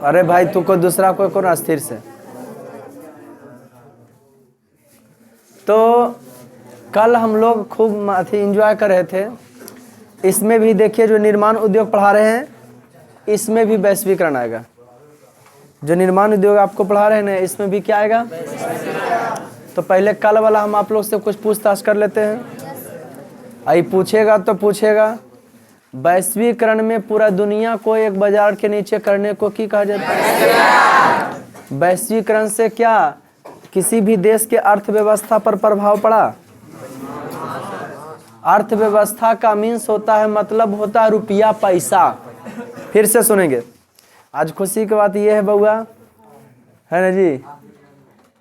अरे भाई तू को दूसरा कोई कौन अस्थिर से। तो कल हम लोग खूब एंजॉय कर रहे थे। इसमें भी देखिए जो निर्माण उद्योग पढ़ा रहे हैं इसमें भी वैश्वीकरण आएगा। जो निर्माण उद्योग आपको पढ़ा रहे हैं ना इसमें भी क्या आएगा। तो पहले कल वाला हम आप लोग से कुछ पूछताछ कर लेते हैं। आई पूछेगा तो पूछेगा वैश्वीकरण में पूरा दुनिया को एक बाजार के नीचे करने को की कहा जाता है। वैश्वीकरण से क्या किसी भी देश के अर्थव्यवस्था पर प्रभाव पड़ा। अर्थव्यवस्था का मीन्स होता है मतलब होता है रुपया पैसा। फिर से सुनेंगे। आज खुशी की बात यह है बउआ है ना जी।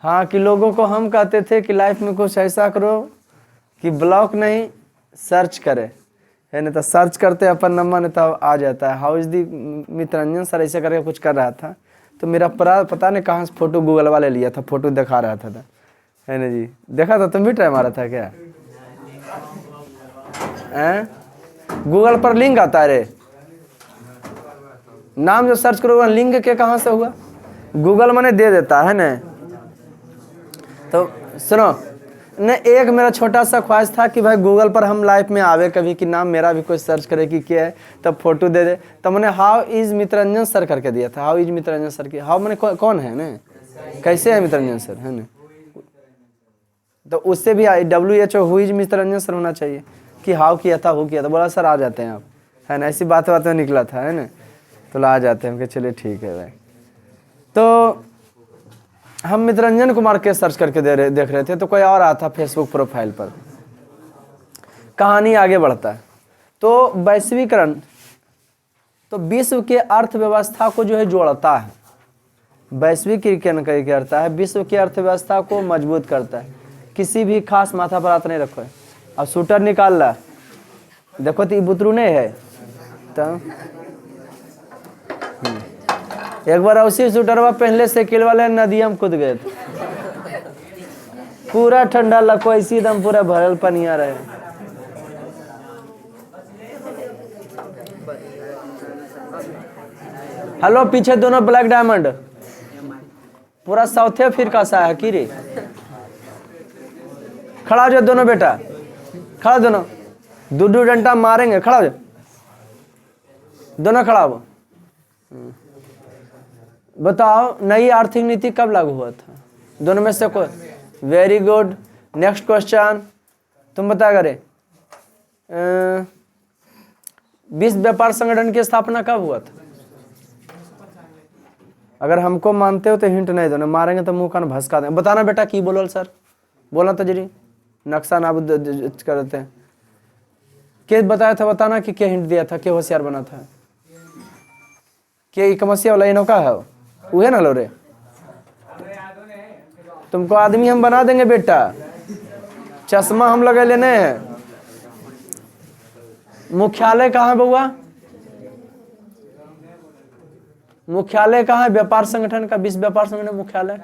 हाँ कि लोगों को हम कहते थे कि लाइफ में कुछ ऐसा करो कि ब्लॉक नहीं सर्च करे है ना। तो सर्च करते अपन नंबर ने तब आ जाता है। हाउ इज दी मित्ररंजन सर ऐसे करके कुछ कर रहा था तो मेरा पता नहीं कहाँ से फोटो गूगल वाले लिया था। फोटो दिखा रहा था है ना जी। देखा था तुम भी ट्राई मारा था क्या। गूगल पर लिंक आता है रे। नाम जो सर्च करोगे लिंक के कहाँ से हुआ। गूगल मैंने दे देता है ना। तो सुनो न एक मेरा छोटा सा ख्वाहिश था कि भाई गूगल पर हम लाइफ में आवे कभी कि नाम मेरा भी कोई सर्च करे कि क्या है तब फोटो दे दे। तब मैंने हाउ इज मित्ररंजन सर करके दिया था। हाउ इज मित्ररंजन सर की हाउ मैंने कौन है ना कैसे है मित्ररंजन सर है ना। तो उससे भी WHO हु इज मित्ररंजन सर होना चाहिए कि हाउ किया था हु किया था। बोला सर आ जाते हैं आप है ना। ऐसी बात में निकला था है ना। तो ला जाते हैं कि चलिए ठीक है भाई। तो हम मित्ररंजन कुमार के सर्च करके देख रहे थे तो कोई और आता फेसबुक प्रोफाइल पर। कहानी आगे बढ़ता है। तो वैश्वीकरण तो विश्व के अर्थव्यवस्था को जो है जोड़ता है। वैश्वीकरण करता है विश्व की अर्थव्यवस्था को मजबूत करता है। किसी भी खास माथा पर हाथ नहीं रखो। अब शूटर निकाल ला देखो तो बुतरू नहीं है। तो एक बार उसी शूटरवा पहले साइकिल वाले नदिया में कूद गए थे। पूरा ठंडा लको ऐसी एकदम पूरा भरल पनिया रहे। हेलो पीछे दोनों ब्लैक डायमंड पूरा साउथे अफ्रीका सा है कि रे। खड़ा हो जाओ दोनों बेटा खड़ा दोनों दो डंडा मारेंगे। खड़ा हो जाओ दोनों खड़ा हो। बताओ नई आर्थिक नीति कब लागू हुआ था। दोनों में से कोई। Very good. नेक्स्ट क्वेश्चन तुम बता करे विश्व व्यापार संगठन की स्थापना कब हुआ था। अगर हमको मानते हो तो हिंट नहीं दो ना मारेंगे तो मुंह कान भसका देंगे। बताना बेटा की बोलो सर बोला तो जरी नक्शा नाबूद करते हैं। क्या बताया था बताना कि क्या हिंट दिया था क्या होशियार बना था। क्या कमसिया वाला इनोका है वह ना लो रे। तुमको आदमी हम बना देंगे बेटा। चश्मा हम लगे लेने हैं। मुख्यालय कहाँ है बउआ। मुख्यालय कहाँ है व्यापार संगठन का विश्व व्यापार संगठन मुख्यालय।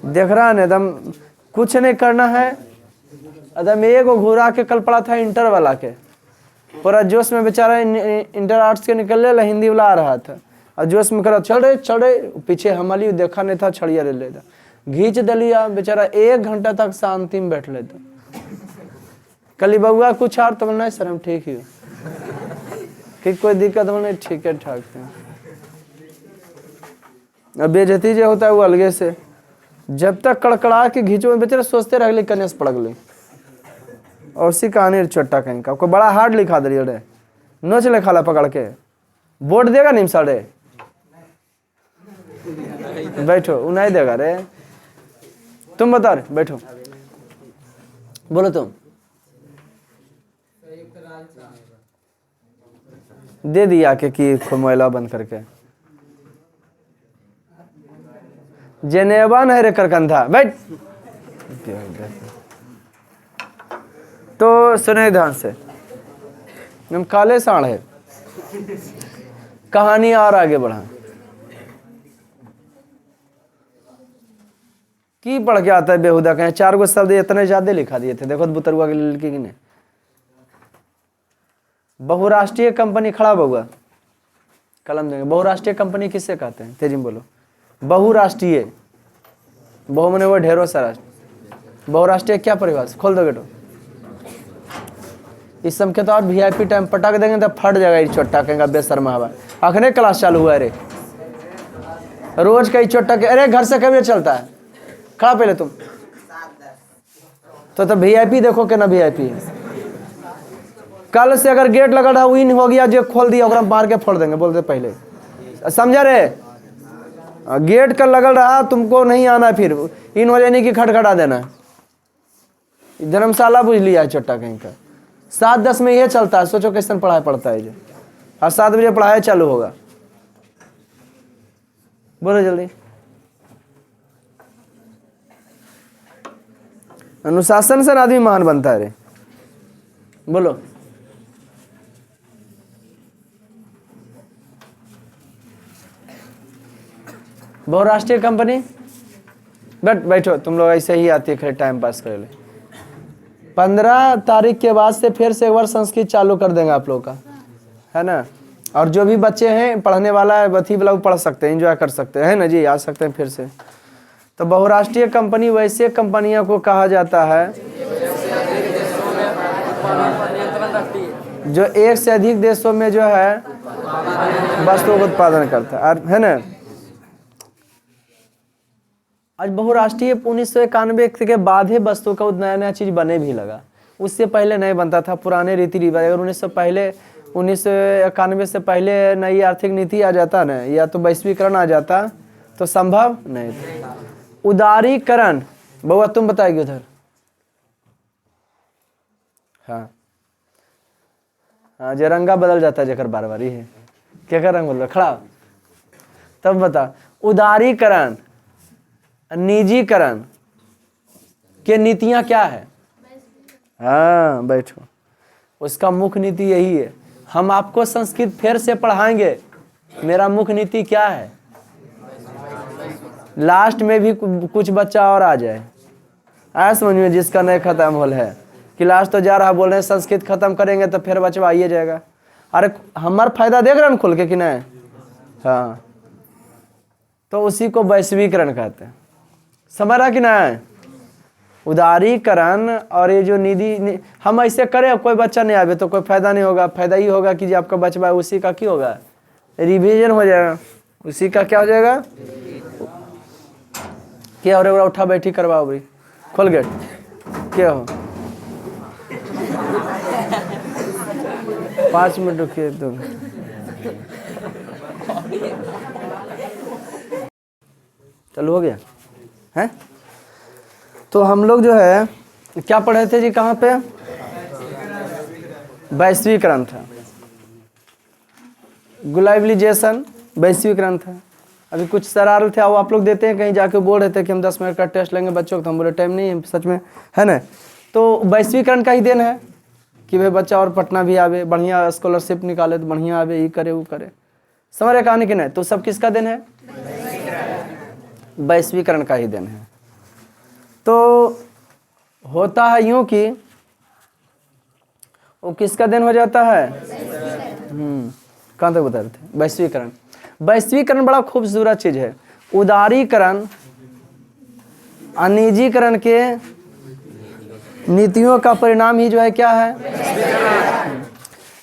देख रहा है एकदम कुछ नहीं करना है। एकदम एक घूरा के कल पड़ा था इंटर वाला के पूरा जोश में बेचारा इंटर आर्ट्स के निकलने ला हिंदी वाला आ रहा था और जोश में करा चल रहे पीछे हमारी देखा नहीं था छड़िया ले लेता घींच दलिया बेचारा 1 घंटा तक शांति में बैठ लेता। कल बउआ कुछ और तो नहीं सर हम ठीक ही कि कोई दिक्कत हो नहीं ठीक है ठाक है। अब बेइज्जती जो होता है वो अलगे से जब तक कड़कड़ा के घींचो में बेचारा सोचते रह गए कन्या से पड़ गए। और सी कहानी छोटा कहीं का कोई बड़ा हार्ड लिखा दे रे नोच ले खाला पकड़ के बोर्ड देगा नहीं साढ़े बैठो वो नहीं देगा रे। तुम बता रहे बैठो बोलो तुम दे दिया कि मोबाइल बंद करके जेनेवा नहीं रे करकंधा बैठ। तो सुने ध्यान से हम काले साढ़ है कहानी और आगे बढ़ा की पढ़ के आता है बेहुदा कहें 4 गो शब्द इतने ज्यादा लिखा दिए थे। देखो बुतरुआ के लड़की की ने बहुराष्ट्रीय कंपनी, खड़ा हुआ कलम देंगे। बहुराष्ट्रीय कंपनी किससे कहते हैं, तेजी में बोलो। बहुराष्ट्रीय, बहु मने वो ढेरों सारा, बहुराष्ट्रीय क्या परिभाषा, खोल दो गेटो। इस सब के तो और वीआईपी टाइम पटक देंगे तो फट जाएगा ये चोट्टा, कहेंगे बेशर्मा हवा। अखने क्लास चालू हुआ है रे, रोज कई चोट्टा के, अरे घर से कभी चलता है, खड़ा पहले तुम तो वीआईपी देखो के ना वीआईपी है। कल से अगर गेट लगा रहा विन हो गया, जो खोल दिया ओकरा मार के फोड़ देंगे, बोल दे पहले, समझा रे। गेट का लगल रहा, तुमको नहीं आना, फिर इन हो जाने की खटखटा देना। धर्मशाला बुझ लिया है चोट्टा कहीं का। 7:10 में ये चलता है, सोचो कैसे पढ़ाई पढ़ता है जो। और 7 बजे पढ़ाई चालू होगा, बोलो जल्दी। अनुशासन से आदमी महान बनता है रे, बोलो। बहुराष्ट्रीय कंपनी, बैठो तुम लोग, ऐसे ही आती है खड़े टाइम पास करे ले। 15 तारीख के बाद से फिर से एक बार संस्कृत चालू कर देंगे आप लोग का, है ना। और जो भी बच्चे हैं पढ़ने वाला है बथी वाला, वो पढ़ सकते हैं, एंजॉय कर सकते हैं, है ना जी, आ सकते हैं फिर से। तो बहुराष्ट्रीय कंपनी वैसे कंपनियों को कहा जाता है जो एक से अधिक देशों में जो है वस्तुओं का उत्पादन करता है ना। आज बहुराष्ट्रीय 1991 के बाद ही वस्तु का नया नया चीज बने भी लगा, उससे पहले नहीं बनता था। पुराने रीति रिवाज, अगर 1991 से पहले नई आर्थिक नीति आ जाता ना, या तो वैश्वीकरण आ जाता, तो संभव नहीं था। उदारीकरण, बउआ तुम बताएगी उधर। हाँ हाँ, जो रंगा बदल जाता है जकर बार बार, ही है क्या कर रंग बोल रहा, खड़ा तब बता। उदारीकरण, निजीकरण के नीतियां क्या है? हाँ बैठो, उसका मुख्य नीति यही है। हम आपको संस्कृत फिर से पढ़ाएंगे, मेरा मुख्य नीति क्या है? लास्ट में भी कुछ बच्चा और आ जाए, आया समझ में, जिसका नहीं खत्म होल है कि लास्ट तो जा रहा बोल रहे हैं संस्कृत खत्म करेंगे तो फिर बचवा आइए जाएगा। अरे हमारा फायदा देख रहे हैं खुल के कि नहीं? हाँ, तो उसी को वैश्वीकरण कहते हैं, समझ रहा कि नहीं? उदारीकरण और ये जो निधि, हम ऐसे करें कोई बच्चा नहीं आवे तो कोई फायदा नहीं होगा। फायदा ही होगा कि जो आपका बचवा है उसी का क्या होगा, रिवीजन हो जाएगा, उसी का क्या हो जाएगा, क्या हो रहा, उठा बैठी करवाओ भाई, खोल गेट, क्या हो 5 मिनट रुकिए तुम। चलो हो गया है। तो हम लोग जो है क्या पढ़े थे जी, कहाँ पे? वैश्वीकरण था, ग्लोबलाइजेशन वैश्वीकरण था। अभी कुछ सराल थे, वो आप लोग देते हैं, कहीं जाके बोल रहे थे कि हम 10 मिनट का टेस्ट लेंगे बच्चों को, तो हम बोले टाइम नहीं है सच में, है ना। तो वैश्वीकरण का ही देन है कि भाई बच्चा और पटना भी आवे, बढ़िया स्कॉलरशिप निकाले तो बढ़िया आवे, ये करे वो करे, समझ रहे कहानी कि नहीं? तो सब किसका देन है? वैश्वीकरण का ही देन है। तो होता है यूं कि वो किसका देन हो जाता है? कहाँ तक बता रहे थे? वैश्वीकरण। वैश्वीकरण बड़ा खूबसूरत चीज है। उदारीकरण और निजीकरण के नीतियों का परिणाम ही जो है क्या है?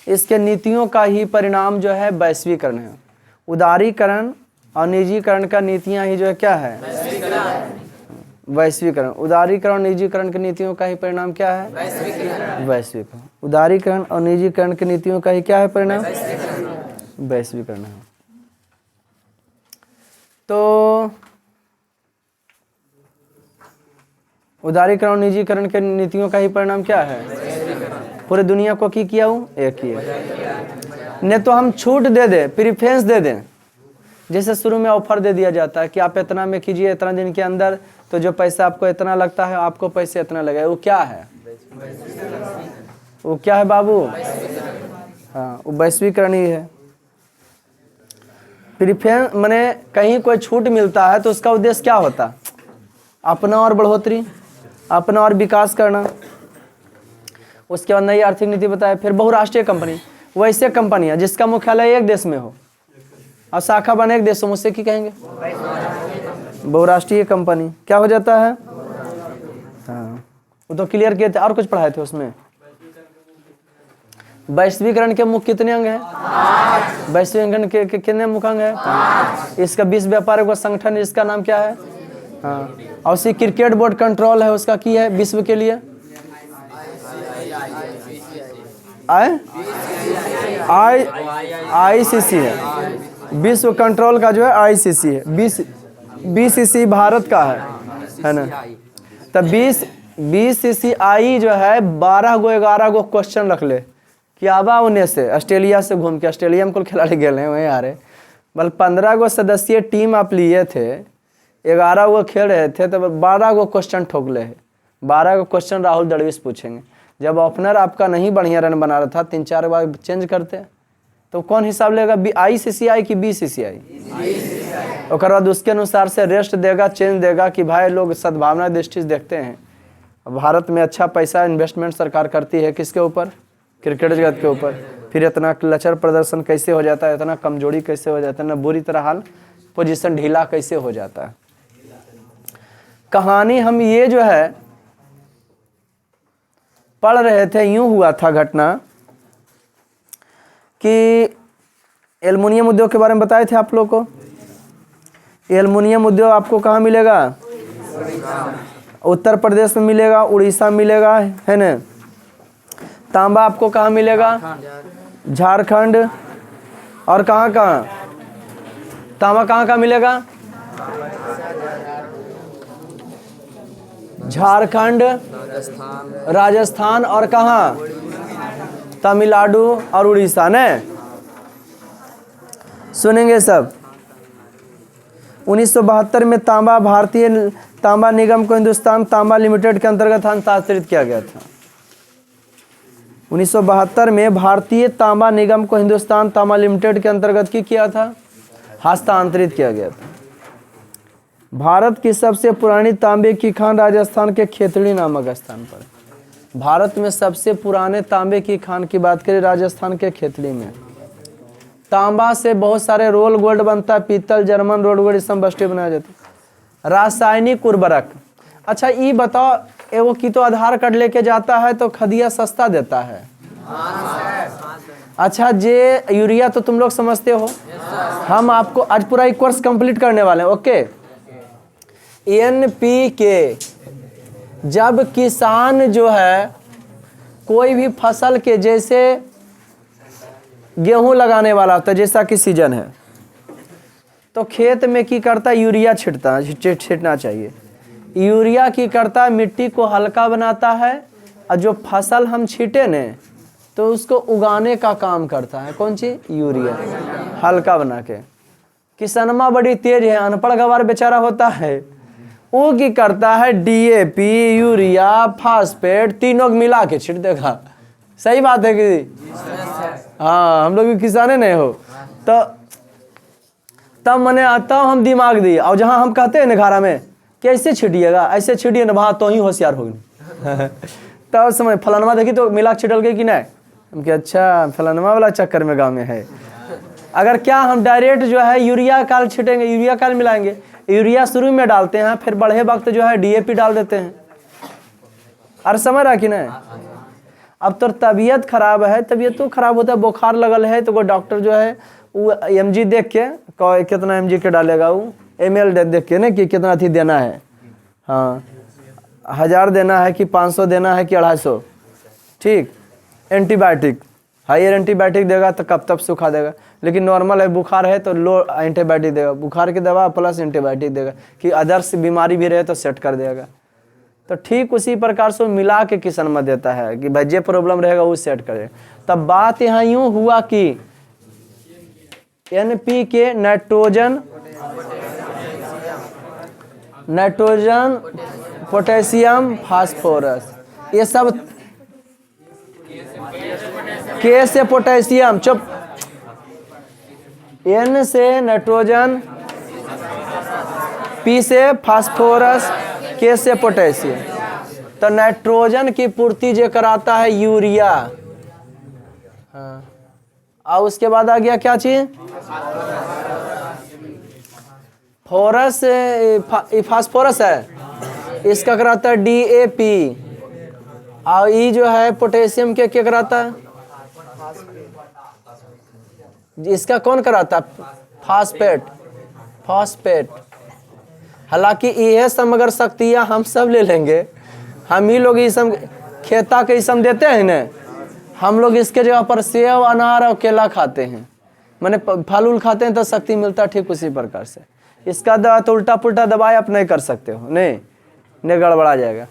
इसके नीतियों का ही परिणाम जो है वैश्वीकरण है। उदारीकरण और निजीकरण का नीतियां ही जो है क्या है? वैश्वीकरण। उदारीकरण और निजीकरण की नीतियों का ही परिणाम क्या है? वैश्वीकरण। उदारीकरण और निजीकरण की नीतियों का ही क्या है परिणाम? वैश्वीकरण है। तो उदारीकरण और निजीकरण के नीतियों का ही परिणाम क्या है? पूरे दुनिया को की किया हूँ, एक ही है। नहीं तो हम छूट दे दें, प्रीफरेंस दे दें, जैसे शुरू में ऑफर दे दिया जाता है कि आप इतना में कीजिए, इतना दिन के अंदर, तो जो पैसा आपको इतना लगता है आपको पैसे इतना लगेगा। वो क्या है? वो क्या है बाबू? हाँ, वो वैश्वीकरण ही है। प्रीफरेंस माने कहीं कोई छूट मिलता है तो उसका उद्देश्य क्या होता? अपना और बढ़ोतरी, अपना और विकास करना। उसके बाद नई आर्थिक नीति बताया। फिर बहुराष्ट्रीय कंपनी। वैसे कंपनियां जिसका मुख्यालय एक देश में हो और शाखा बने एक देशों में, उससे क्या कहेंगे? बहुराष्ट्रीय कंपनी। क्या हो जाता है? हाँ, वो तो क्लियर किए थे। और कुछ पढ़ाए थे उसमें? वैश्वीकरण के मुख्य कितने अंग हैं? वैश्वीकरण के कितने मुख्य अंग हैं? इसका विश्व व्यापार का संगठन, इसका नाम क्या है? हाँ, और उसी क्रिकेट बोर्ड कंट्रोल है उसका की है विश्व के लिए? ICC है। विश्व कंट्रोल का जो है ICC है। BCC भारत का है ना? तब BCCI जो है 11 गो क्वेश्चन रख ले कि आबा उन्हें से ऑस्ट्रेलिया से घूम के, ऑस्ट्रेलिया में कुल खिलाड़ी गए हैं वहीं आ रहे, बल 15 गो सदस्यीय टीम आप लिए थे, 11 गो खेल रहे थे, तो 12 गो क्वेश्चन ठोक ले है। 12 गो क्वेश्चन राहुल द्रविड़ पूछेंगे। जब ओपनर आपका नहीं बढ़िया रन बना रहा था, 3-4 बार चेंज करते, तो कौन हिसाब लेगा? ICCI की BCCI? और बाद उसके अनुसार से रेस्ट देगा, चेंज देगा कि भाई लोग सद्भावना दृष्टि से देखते हैं। भारत में अच्छा पैसा इन्वेस्टमेंट सरकार करती है किसके ऊपर? क्रिकेट जगत के ऊपर। फिर इतना लचर प्रदर्शन कैसे हो जाता है, इतना कमजोरी कैसे हो जाता है, ना बुरी तरह हाल पोजीशन ढीला कैसे हो जाता है। कहानी हम ये जो है पढ़ रहे थे, यूं हुआ था घटना कि एल्युमिनियम उद्योग के बारे में बताए थे आप लोग को। एल्युमिनियम उद्योग आपको कहाँ मिलेगा? उत्तर प्रदेश में मिलेगा, उड़ीसा मिलेगा, है ना? तांबा आपको कहाँ मिलेगा? झारखंड। और कहाँ कहाँ तांबा कहाँ मिलेगा? झारखंड, राजस्थान और कहाँ? तमिलनाडु और उड़ीसा ने। सुनेंगे सब। 1972 में तांबा भारतीय तांबा निगम को हिंदुस्तान तांबा लिमिटेड के अंतर्गत हस्तांतरित किया गया था। 1972 में भारतीय तांबा निगम को हिंदुस्तान तांबा लिमिटेड के अंतर्गत किया था, हस्तांतरित किया गया था। भारत की सबसे पुरानी तांबे की खान राजस्थान के खेतड़ी नामक स्थान पर। भारत में सबसे पुराने तांबे की खान की बात करें राजस्थान के खेतड़ी में। तांबा से बहुत सारे रोल गोल्ड बनता है, पीतल, जर्मन रोल गोल्ड, सब वस्तु बनाया जाता है। रासायनिक उर्वरक। अच्छा ये बताओ, एगो की तो आधार कार्ड लेके जाता है तो खदिया सस्ता देता है। अच्छा जे यूरिया तो तुम लोग समझते हो। हम आपको आज पूरा एक कोर्स कंप्लीट करने वाले हैं। Okay, NPK। जब किसान जो है कोई भी फसल के, जैसे गेहूं लगाने वाला होता है, जैसा कि सीजन है, तो खेत में की करता है? यूरिया छिड़ना चाहिए। यूरिया की करता है? मिट्टी को हल्का बनाता है, और जो फसल हम छींटे ने तो उसको उगाने का काम करता है। कौन सी? यूरिया, हल्का बना के। किसनमा बड़ी तेज है, अनपढ़ गवार बेचारा होता है, वो की करता है? DAP, यूरिया, फास्फेट तीनों मिला के छिड़ देगा। सही बात है कि? हाँ, हम लोग भी किसाने नहीं हो तो तब मैंने आता हूँ हम दिमाग दिए, और जहाँ हम कहते हैं निखारा में कैसे छिड़िएगा, ऐसे छिड़िए ना, वहाँ तो ही होशियार होगी। तब समय फलानमा देखी तो मिला छिड़ल गई कि नहीं? हम क्या अच्छा फलानमा वाला चक्कर में गाँव में है। अगर क्या हम डायरेक्ट जो है यूरिया काल छिटेंगे, यूरिया काल मिलाएंगे, यूरिया शुरू में डालते हैं, फिर बढ़े वक्त जो है DAP डाल देते हैं। अरे समझ रहा कि नहीं? अब तो तबीयत खराब है, तबीयत तो खराब होता है, बुखार लगल है, तो कोई डॉक्टर जो है वो mg देख के कितना mg के डालेगा, वो ml देख के ना कि कितना थी देना है। हाँ, 1000 देना है कि 500 देना है कि 250। ठीक। एंटीबायोटिक, हायर एंटीबायोटिक देगा तो कब तक सुखा देगा, लेकिन नॉर्मल है बुखार है तो लो एंटीबायोटिक देगा, बुखार की दवा प्लस एंटीबायोटिक देगा कि अदर्स बीमारी भी रहे तो सेट कर देगा। तो ठीक उसी प्रकार से मिला के किसनमा देता है कि भाई जे प्रॉब्लम रहेगा वो सेट करेगा। तब बात यहाँ यूं हुआ कि NPK नाइट्रोजन, पोटेशियम, फास्फोरस, ये सब K से पोटेशियम, चुप, N से नाइट्रोजन, P से फास्फोरस, K से पोटेशियम। तो नाइट्रोजन की पूर्ति जो कराता है यूरिया। हाँ, और उसके बाद आ गया क्या चीज, फॉरस, फास्फोरस है, इसका कराता है DAP। और ई जो है पोटेशियम के क्या कराता है, इसका कौन कराता है, फास्फेट, फास्फेट। हालांकि यह सब अगर शक्तियाँ हम सब ले लेंगे, हम ही लोग इसम खेता के इसम देते हैं ना, हम लोग इसके जगह पर सेव, अनार और केला खाते हैं, माने फल उल खाते हैं तो शक्ति मिलता है। ठीक उसी प्रकार से इसका दवा तो उल्टा पुल्टा दवाई आप नहीं कर सकते हो, नहीं गड़बड़ा जाएगा।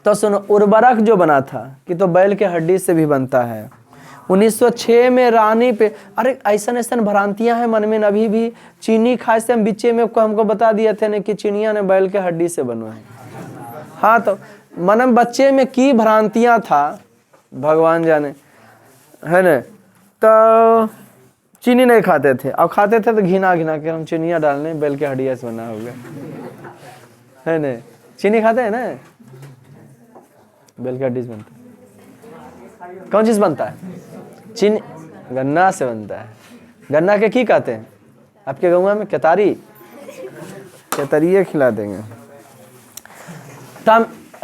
तो सुनो, उर्वरक जो बना था कि तो बैल के हड्डी से भी बनता है। 1906 में रानी पे, अरे ऐसा भ्रांतियां हैं मन में अभी भी। चीनी खाए से हम बीचे में हमको बता दिए थे ना कि चिड़िया ने बैल के हड्डी से बनो है। हाँ, तो मन बच्चे में की भ्रांतियां था भगवान जाने, है न। तो चीनी नहीं खाते थे, अब खाते थे तो घिना के हम चिनिया डालने बैल के हड्डिया से बना हो गया, है न। चीनी खाते हैं ना, बैल के हड्डी से बनता है। कौन चीज बनता है, चीनी गन्ना से बनता है। गन्ना के की कहते हैं आपके गाँव में, केतारी, केतरिए खिला देंगे।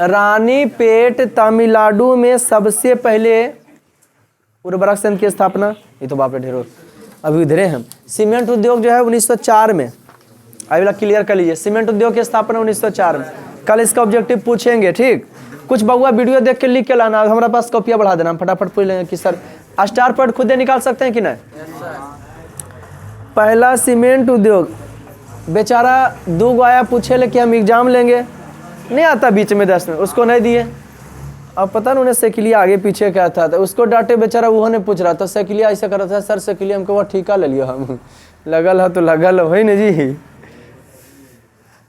रानीपेट तमिलनाडु में सबसे पहले उर्वरक संयंत्र की स्थापना, ये तो बाप रे ढेरों अभी उधरे हम। सीमेंट उद्योग जो है 1904 में, अभी वाला क्लियर कर लीजिए, सीमेंट उद्योग की स्थापना 1904 में। कल इसका ऑब्जेक्टिव पूछेंगे, ठीक। कुछ बउआ वीडियो देख के लिख के लाना, हमारे पास कॉपियाँ बढ़ा देना, हम फटाफट पूछ लेंगे कि सर स्टार पॉइंट खुद निकाल सकते हैं कि नहीं। पहला सीमेंट उद्योग, बेचारा 2 गो आया पूछे ले कि हम एग्जाम लेंगे, नहीं आता बीच में 10 में, उसको नहीं दिए। अब पता नहीं उन्हें साइकिलिया आगे पीछे क्या था, तो उसको डांटे, बेचारा वो ने पूछ रहा था साइकिलिया ऐसा कर रहा था, सर साइकिलिया हमको वो ठीका ले लिया हम लगल है तो लगल है ना जी।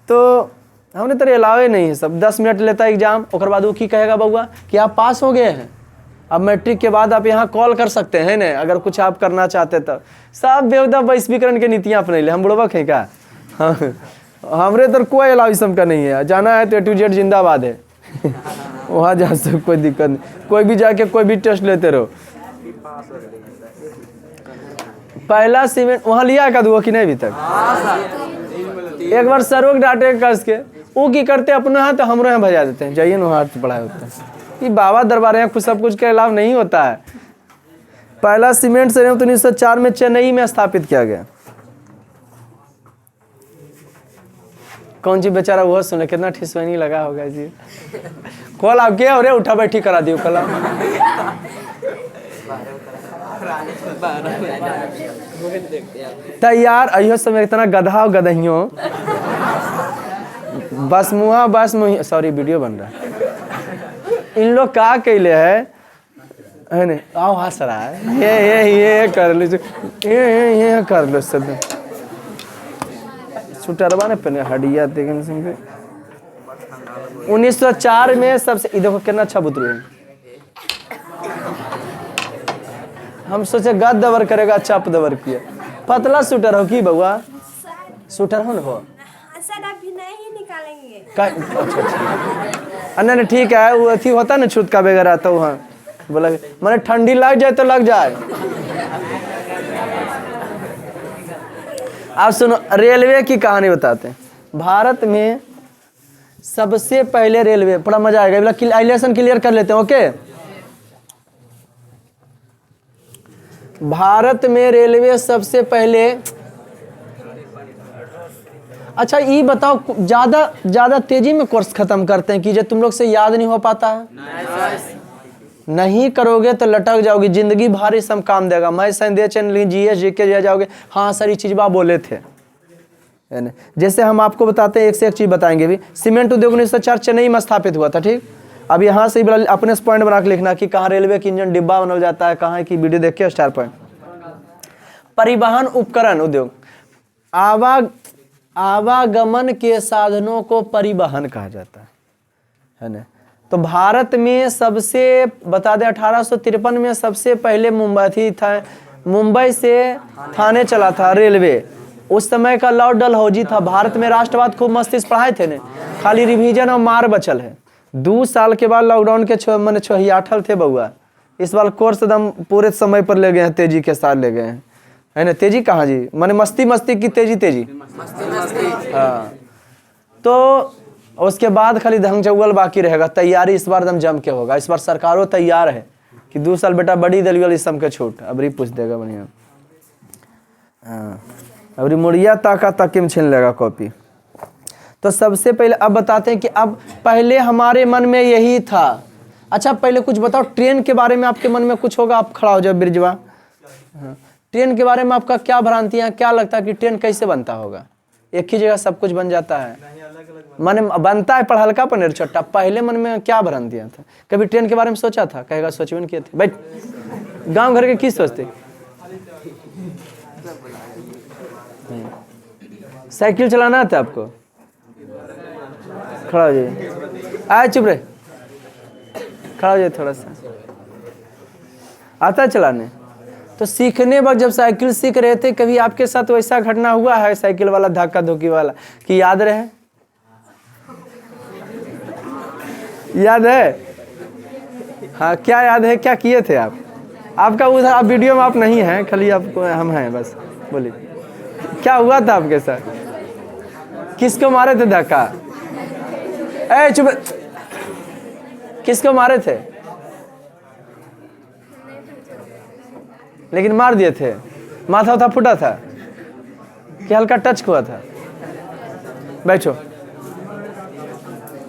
तो हमने तो अलावे नहीं है सब, 10 मिनट लेता एग्जाम, और बाद वो की कहेगा बउआ कि आप पास हो गए हैं, अब मैट्रिक के बाद आप यहाँ कॉल कर सकते हैं ना, अगर कुछ आप करना चाहते तो। सब बेवदा वैश्वीकरण के नीतियाँ अपने ले, हम बुढ़वा कहीं का, हाँ हमरे तो कोई अलाव इसम का नहीं है, जाना है तो A to Z जिंदाबाद है वहाँ जा सकते, कोई दिक्कत नहीं, कोई भी जाके कोई भी टेस्ट लेते रहो। पहला सीमेंट वहाँ लिया का दुआ कि नहीं अभी तक, एक बार सरोग डांटे कस के, वो की करते अपने यहाँ तो हमरो यहाँ भजा देते हैं, जाइए ना वहाँ पढ़ाई होता है। ये बाबा दरबार यहाँ कुछ सब कुछ के अलावा नहीं होता है। पहला सीमेंट संयंत्र 1904 में चेन्नई में स्थापित किया गया। कौन जी बेचारा वो सुने, कितना ठिसवनी लगा होगा जी। कॉल आप क्या हो रहे, उठा बैठी करा दियो कल। तैयार अयो समय इतना गधा गदहियों, बस मुहा बस मुही, सॉरी वीडियो बन रहा है। इन लोग का कैले है ना, आओ हंस रहा है, ये कर लो, ये कर लो सब। सुटरवा ने पहने हड्डिया देखें समझे। 1904 में सबसे, देखो कितना अच्छा बुतरू है। हम सोचे गद दबर करेगा, अच्छा दबर किया। पतला शूटर हो की बउआ, शूटर हो ना हो सर, अभी नहीं निकालेंगे। अच्छा नहीं ठीक है, वो अथी होता ना छुटका वगैरह, तो वहाँ बोला मैंने ठंडी लग जाए तो लग जाए। आप सुनो, रेलवे की कहानी बताते हैं। भारत में सबसे पहले रेलवे, बड़ा मजा आएगा, लेसन क्लियर कर लेते हैं, ओके। भारत में रेलवे सबसे पहले, अच्छा ये बताओ, ज्यादा तेजी में कोर्स खत्म करते हैं कि जो तुम लोग से याद नहीं हो पाता है। नहीं करोगे तो लटक जाओगे, जिंदगी भारी सम काम देगा। मैं संदेश चैनल GS GK जा जाओगे, हाँ सर ये चीज बा बोले थे, है ना। जैसे हम आपको बताते हैं, एक से एक चीज बताएंगे भी। सीमेंट उद्योग 1904 चेन्नई में स्थापित हुआ था, ठीक। अब यहाँ से अपने पॉइंट बना के लिखना कि कहाँ रेलवे की इंजन डिब्बा बनाया जाता है, कहाँ की वीडियो देख के स्टार पॉइंट। परिवहन उपकरण उद्योग, आवागमन के साधनों को परिवहन कहा जाता है ना। तो भारत में सबसे बता दें, 1853 में सबसे पहले मुंबई से थाने चला था रेलवे। उस समय का लॉर्ड डलहौजी था। भारत में राष्ट्रवाद खूब मस्ती से पढ़ाए थे ने, खाली रिवीजन और मार बचल है। 2 साल के बाद लॉकडाउन के मैंने छोहियाठल थे बउआ, इस बार कोर्स एकदम पूरे समय पर ले गए हैं, तेजी के साथ ले गए हैं, है ना। तेजी कहाँ जी, माने मस्ती मस्ती की तेजी तेजी, हाँ। तो उसके बाद खाली धंग चौगल बाकी रहेगा। तैयारी इस बार एकदम जम के होगा। इस बार सरकारों तैयार है कि 2 साल बेटा बड़ी दलियल इस के छूट अबरी पूछ देगा बढ़िया। हाँ, अबरी मुड़िया ताका ताकि में छीन लेगा कॉपी। तो सबसे पहले अब बताते हैं कि अब पहले हमारे मन में यही था। अच्छा पहले कुछ बताओ, ट्रेन के बारे में आपके मन में कुछ होगा। आप खड़ा हो जाओ बिरजवा। हाँ, ट्रेन के बारे में आपका क्या भ्रांतियाँ, क्या लगता है कि ट्रेन कैसे बनता होगा? एक ही जगह सब कुछ बन जाता है, मन बनता है पर हल्का पर निर्छोटा। पहले मन में क्या भ्रांतियाँ था? कभी ट्रेन के बारे में सोचा था? कहेगा सोचबे नहीं किए थे। बैठ, गांव घर के की सोचते? साइकिल चलाना आता है आपको? खड़ा हो जाइए, आए चुप रहे, खड़ा हो जाइए थोड़ा सा। आता है चलाने? तो सीखने वक्त जब साइकिल सीख रहे थे, कभी आपके साथ वैसा घटना हुआ है साइकिल वाला धक्का धुक्की वाला कि याद रहे? याद है? हाँ, क्या याद है, क्या किए थे आप? आपका उधर आप वीडियो में आप नहीं हैं, खाली आपको हम हैं बस। बोलिए क्या हुआ था आपके साथ? किसको मारे थे धक्का? ए चुप, किसको मारे थे? लेकिन मार दिए थे। माथा उथा फूटा था कि हल्का टच हुआ था? बैठो,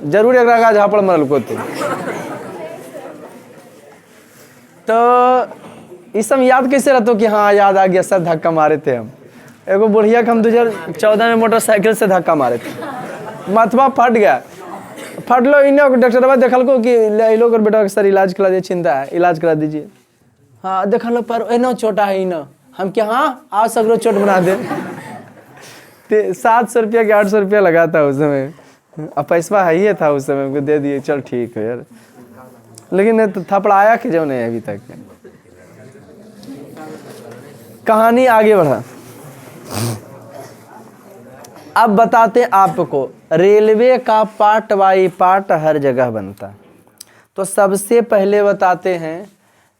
जरूर एक रगा झापड़ मरल को तो इस सब याद कैसे रहता कि हाँ याद आ गया सर धक्का मारे थे हम। एगो बुढ़िया के हम 2014 में मोटरसाइकिल से धक्का मारे थे, माथवा फट गया। फटलो इन डॉक्टर देखल को कि लो कर बेटा सर इलाज करा दीजिए, चिंता है इलाज करा दीजिए। हाँ देख लो पर एनो छोटा है इनो, हम क्या हाँ आज सगरो चोट बना दे। 700 रुपया कि 800 रुपया लगा था उस समय, अब पैसा है ही था उस समय, उनको दे दिए, चल ठीक है यार। लेकिन तो थपड़ाया कि जो नहीं अभी तक। कहानी आगे बढ़ा। अब बताते हैं आपको, रेलवे का पार्ट बाई पार्ट हर जगह बनता। तो सबसे पहले बताते हैं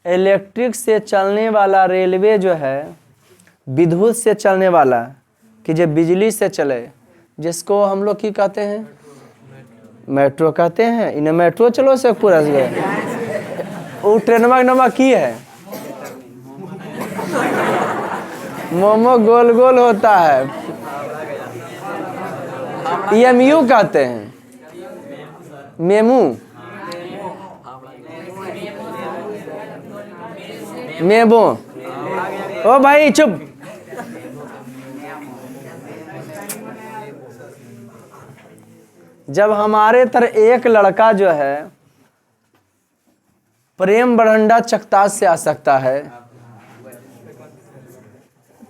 इलेक्ट्रिक से चलने वाला रेलवे जो है, विद्युत से चलने वाला कि जो बिजली से चले, जिसको हम लोग की कहते हैं मेट्रो कहते हैं। इन्हें मेट्रो चलो से पूरा वो ट्रेनमा नमा की है, मोमो गोल गोल होता है, EMU कहते हैं, मेमू मेबो। ओ भाई चुप, जब हमारे तरह एक लड़का जो है प्रेम बरंडा चकतास से आ सकता है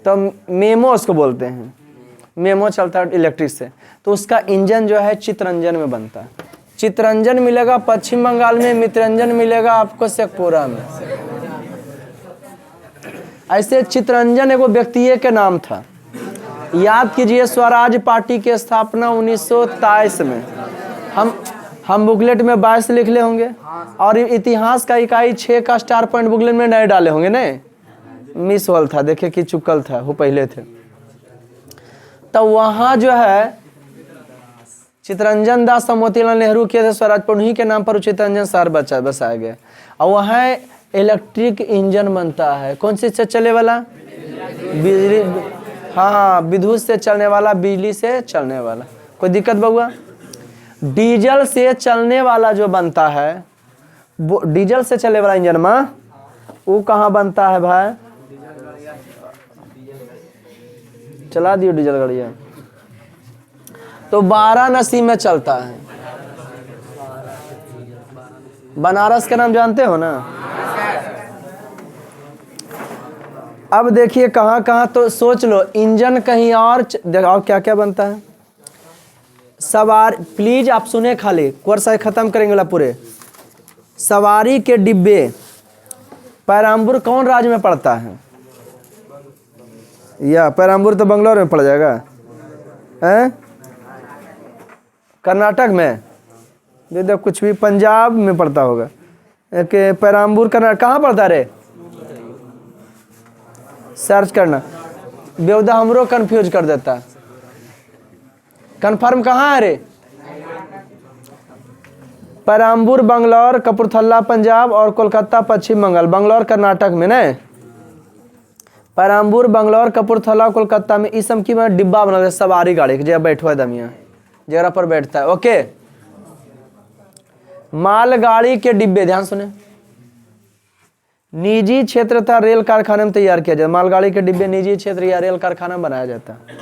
तो मेमो उसको बोलते हैं, मेमो चलता है इलेक्ट्रिक से। तो उसका इंजन जो है चितरंजन में बनता है। चितरंजन मिलेगा पश्चिम बंगाल में, मित्रंजन मिलेगा आपको शेखपुरा में। ऐसे चितरंजन एगो व्यक्ति के नाम था। याद कीजिए स्वराज पार्टी की स्थापना 1923 में। हम बुकलेट में 22 लिख ले होंगे और इतिहास का इकाई 6 का स्टार पॉइंट बुकलेट में नए डाले होंगे। नहीं मिस हॉल था, देखे कि चुकल था, वो पहले थे। तो वहाँ जो है चितरंजन दास और मोतीलाल नेहरू किए थे स्वराज पर, उन्हीं के नाम पर चितरंजन शहर बसाया गया। और वहाँ इलेक्ट्रिक इंजन बनता है। कौन से चलने वाला? बिजली, हाँ विद्युत से चलने वाला, बिजली से चलने वाला। कोई दिक्कत बउआ? डीजल से चलने वाला जो बनता है, वो डीजल से चलने वाला इंजन में वो कहाँ बनता है भाई? चला दियो डीजल गाड़िया। तो वाराणसी में चलता है। बनारस का नाम जानते हो ना? अब देखिए कहाँ कहाँ, तो सोच लो इंजन कहीं और देखो क्या क्या बनता है। सवार प्लीज आप सुने, खाली कोर्स खत्म करेंगे पूरे। सवारी के डिब्बे पैराम्बूर कौन राज्य में पड़ता है? या पैराम्बूर तो बंगलौर में पड़ जाएगा, हैं? कर्नाटक में दे दो, कुछ भी पंजाब में पड़ता होगा, कि पेराम्बूर करना कहाँ पड़ता रे, सर्च करना। बेवदा हमरो कंफ्यूज कर देता। कन्फर्म कहाँ है रे, पेराम्बूर बंगलौर, कपूरथला पंजाब और कोलकाता पश्चिम बंगाल। बंगलौर कर्नाटक में न, पेराम्बूर बंगलौर कपूरथला कोलकाता में। इस सब की मैं डिब्बा बना सवारी गाड़ी के, जगह बैठो है दमिया जगह पर बैठता है। ओके, मालगाड़ी के डिब्बे ध्यान सुने, निजी क्षेत्र तथा रेल कारखाने में तैयार किया जाता। मालगाड़ी के डिब्बे निजी क्षेत्र या रेल कारखाना में बनाया जाता है।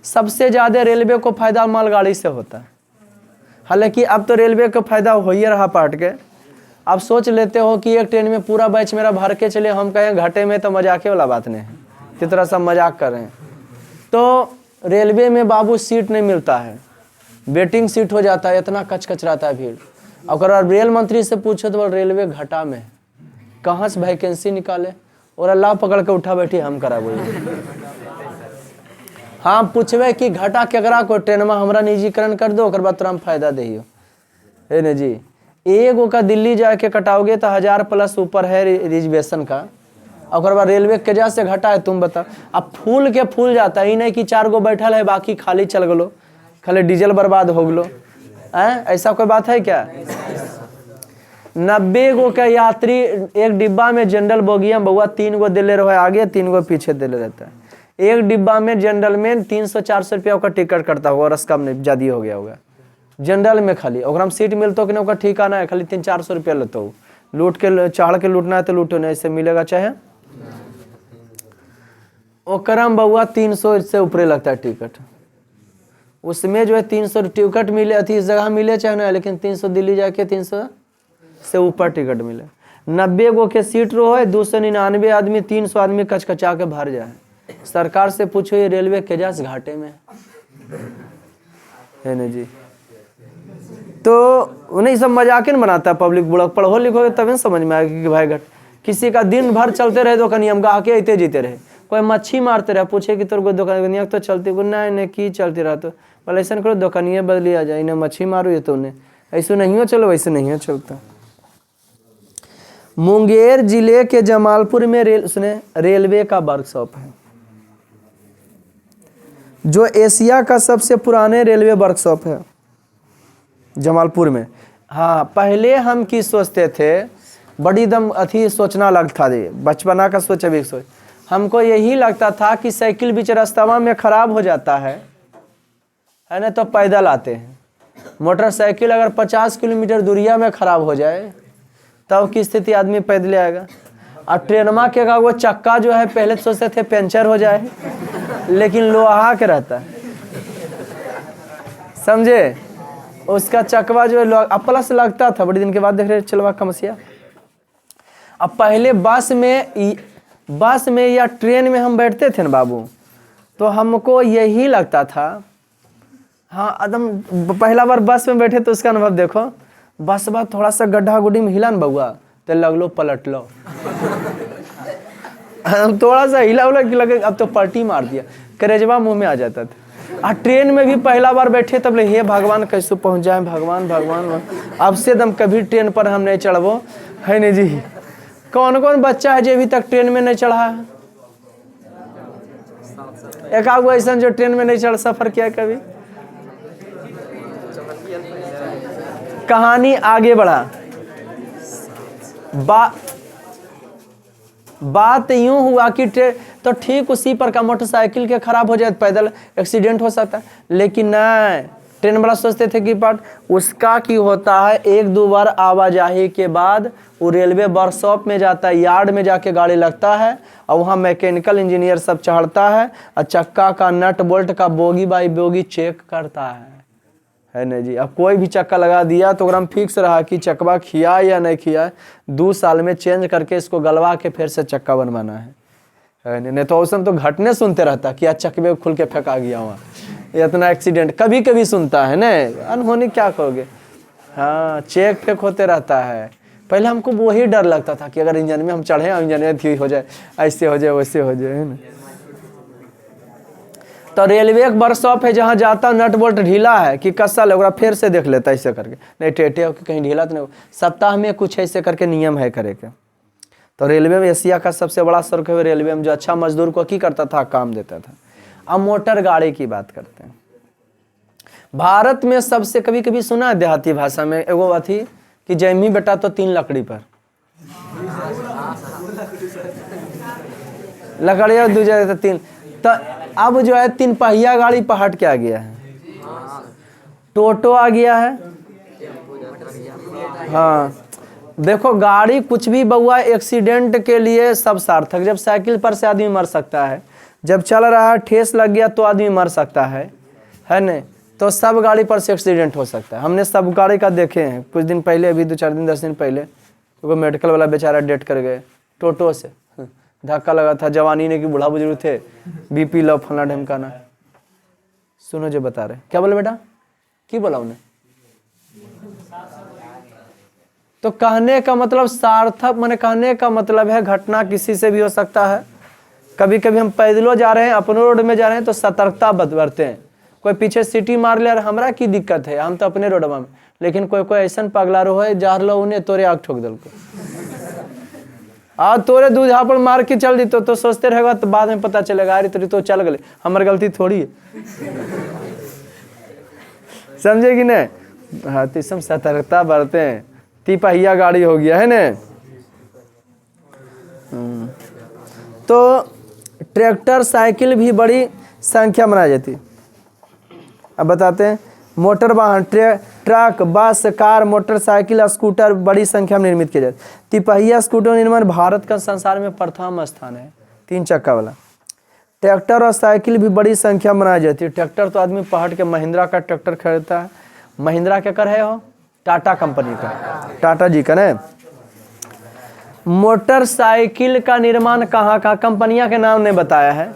सबसे ज्यादा रेलवे को फायदा मालगाड़ी से होता है। हालांकि अब तो रेलवे को फायदा हो ही रहा पार्ट के। आप सोच लेते हो कि एक ट्रेन में पूरा बैच मेरा भर के चले, हम कहें घाटे में, तो मजाक वाला बात नहीं है, किस तरह सब मजाक कर रहे हैं। तो रेलवे में बाबू सीट नहीं मिलता है, वेटिंग सीट हो जाता है, इतना कच रहता है भीड़। अगर रेल मंत्री से पूछो तो रेलवे घाटा में, कहाँ से वैकेंसी निकाले, और अल्लाह पकड़ के उठा बैठी हम करा बोलिए। हाँ पूछबे कि घाटा केकरा को, ट्रेन में हमारा निजीकरण कर दो, ओकर बाद तोरा हम फायदा दियो है न जी। एगो का दिल्ली जाके कटाओगे तो 1000+ ऊपर है रिजर्वेशन का, और बाद रेलवे के जा से घटा है तुम बताओ। अब फूल के फूल जाता है, नहीं कि 4 गो बैठल है बाकी खाली चल गलो, खाली डीजल बर्बाद हो गलो। ऐसा कोई बात है क्या। 90 गो का यात्री एक डिब्बा में, जनरल बोगिया बउआ 3 गो दिले रहो आगे, 3 गो पीछे दिले रहता है। एक डिब्बा में जनरल में 300-400 रुपया का टिकट करता होगा, और कम नहीं ज्यादा हो गया होगा जनरल में खाली। और हम सीट मिलता कि ना ठिकाना है, खाली 300-400 रुपया लेता हो। लूट के चढ़ के लूटना है तो लूटो, नहीं ऐसे मिलेगा चाहे। ओकरम बउआ 300 से ऊपर लगता है टिकट। उसमें जो है 300 टिकट मिले, अति इस जगह मिले चाहे ना, लेकिन 300 दिल्ली जाके 300 से ऊपर टिकट मिले। 90 गो के सीट रो है, 299 आदमी, 300 आदमी कचकचा के भर जाए। सरकार से पूछो ये रेलवे के जास घाटे में है न जी। तो उन्हें सब मजाक न बनाता है पब्लिक। बुढ़ा पढ़ो लिखोगे तभी समझ में आएगा कि भाई घट किसी का दिन भर चलते रहे दुकानिया में, गाके आते जीते रहे। कोई मच्छी मारते रहे, पूछे कि तोर कोई दुकानिया तो चलती, नहीं की चलती रहा, तो बोले ऐसा करो दुकानिया बदली आ जाए, इन्हें मच्छी मारो ये तो उन्हें ऐसे नहीं हो चलो, वैसे नहीं हो चलता। मुंगेर जिले के जमालपुर में रेलवे का वर्कशॉप है, जो एशिया का सबसे पुराने रेलवे वर्कशॉप है जमालपुर में। हाँ पहले हम की सोचते थे, बड़ी दम अथी सोचना लगता था, बचपना का सोच अभी सोच। हमको यही लगता था कि साइकिल बीच रास्ता में खराब हो जाता है ना, तो पैदल आते हैं। मोटरसाइकिल अगर 50 किलोमीटर दूरिया में खराब हो जाए तब की स्थिति आदमी पैदल आएगा। और ट्रेनमा के का वो चक्का जो है पहले सोचते थे पंचर हो जाए, लेकिन लोहा के रहता है, समझे। उसका चकवा जो है प्लस लगता था, बड़े दिन के बाद देख रहे चलवा कमसिया। अब पहले बस में या ट्रेन में हम बैठते थे ना बाबू, तो हमको यही लगता था। हाँ एकदम पहला बार बस में बैठे तो उसका अनुभव देखो, बस बात थोड़ा सा गड्ढा गुड्ढी में हिला न बउआ तो लगलो पलट लो। थोड़ा सा हिला उला लगे, अब तो पलटी मार दिया, करेजवा मुंह में आ जाता था। और ट्रेन में भी पहला बार बैठे तब हे भगवान कैसे पहुंच जाए, भगवान भगवान। अब से दम कभी ट्रेन पर हम नहीं चढ़बो है नहीं जी। कौन कौन बच्चा है जो अभी तक ट्रेन में नहीं चढ़ा है, एक आगो ऐसा जो ट्रेन में नहीं चढ़ सफर किया कभी। कहानी आगे बढ़ा, बात यूं हुआ कि तो ठीक उसी पर का मोटरसाइकिल के खराब हो जाए, पैदल एक्सीडेंट हो सकता है, लेकिन नहीं, ट्रेन वाला सोचते थे कि पार्ट उसका की होता है। 1-2 बार आवाजाही के बाद वो रेलवे वर्कशॉप में जाता है, यार्ड में जाके गाड़ी लगता है, और वहाँ मैकेनिकल इंजीनियर सब चढ़ता है और चक्का का नट बोल्ट का बोगी बाई बोगी चेक करता है ना जी। अब कोई भी चक्का लगा दिया तो ओकरा में फिक्स रहा कि चक्का खिया या नहीं खिया, 2 साल में चेंज करके इसको गलवा के फिर से चक्का बनवाना है नहीं तो उस तो घटने सुनते रहता कि आज चक्के खुल के फेंका गया वहाँ, इतना एक्सीडेंट कभी कभी सुनता है ना। अनहोनी क्या कहोगे। हाँ चेक फेंक होते रहता है। पहले हमको वही डर लगता था कि अगर इंजन में हम चढ़े, इंजन में थी हो जाए, ऐसे हो जाए वैसे हो जाए, है ना। तो रेलवे एक वर्कशॉप है जहाँ जाता नट बोल्ट ढीला है कि कसल है, ओकरा फिर से देख लेता ऐसे करके, नहीं टेटे हो कि कहीं ढीला तो नहीं, सप्ताह में कुछ ऐसे करके नियम है करे के। तो रेलवे में एशिया का सबसे बड़ा सड़क है रेलवे में, जो अच्छा मजदूर को की करता था, काम देता था। अब मोटर गाड़ी की बात करते हैं। भारत में सबसे, कभी कभी सुना है देहाती भाषा में एगो अथी कि जैमी बेटा तो 3 लकड़ी पर, लकड़िया दूसरे तो 3, तो अब जो है 3 पहिया गाड़ी पर हट के आ गया है, टोटो आ गया है। हाँ देखो गाड़ी कुछ भी बउआ एक्सीडेंट के लिए सब सार्थक। जब साइकिल पर से आदमी मर सकता है, जब चल रहा है ठेस लग गया तो आदमी मर सकता है नहीं, तो सब गाड़ी पर से एक्सीडेंट हो सकता है। हमने सब गाड़ी का देखे हैं। कुछ दिन पहले, अभी 2-4 दिन 10 दिन पहले, क्योंकि मेडिकल वाला बेचारा डेट कर गए टोटो से, धक्का लगा था। जवानी ने कि बूढ़ा बुजुर्ग थे, बीपी लो फलना ढमकाना। सुनो जो बता रहे, क्या बोले बेटा, की बोला उन्हें? तो कहने का मतलब सार्थक, मैंने कहने का मतलब है घटना किसी से भी हो सकता है। कभी कभी हम पैदलों जा रहे हैं, अपने रोड में जा रहे हैं तो सतर्कता बरतते हैं। कोई पीछे सीटी मार ले, हमरा की दिक्कत है, हम तो अपने रोडवा में, लेकिन कोई कोई ऐसा पगला रो है जा लो उन्हें तोरे आग ठोक दल को, तोरे दूधा पर मार के चल दी तो सोचते रहेगा, तो बाद में पता चलेगा अरे तो चल गए, हमारी गलती थोड़ी है। समझे कि नहीं? हाँ तो सब सतर्कता बरते हैं। 3 पहिया गाड़ी हो गया है ना। तो ट्रैक्टर साइकिल भी बड़ी संख्या बनाई जाती है। अब बताते हैं मोटर वाहन, ट्रक, बस, कार, मोटरसाइकिल, स्कूटर बड़ी संख्या में निर्मित किए जाते हैं। 3 पहिया स्कूटर निर्माण भारत का संसार में प्रथम स्थान है, 3 चक्का वाला। ट्रैक्टर और साइकिल भी बड़ी संख्या में बनाई जाती है। ट्रैक्टर तो आदमी पहाड़ के महिंद्रा का ट्रैक्टर खरीदता है। महिंद्रा क्या कर है हो? टाटा कंपनी का, टाटा जी का ना। मोटरसाइकिल का निर्माण कहाँ का, कंपनियां के नाम नहीं बताया है,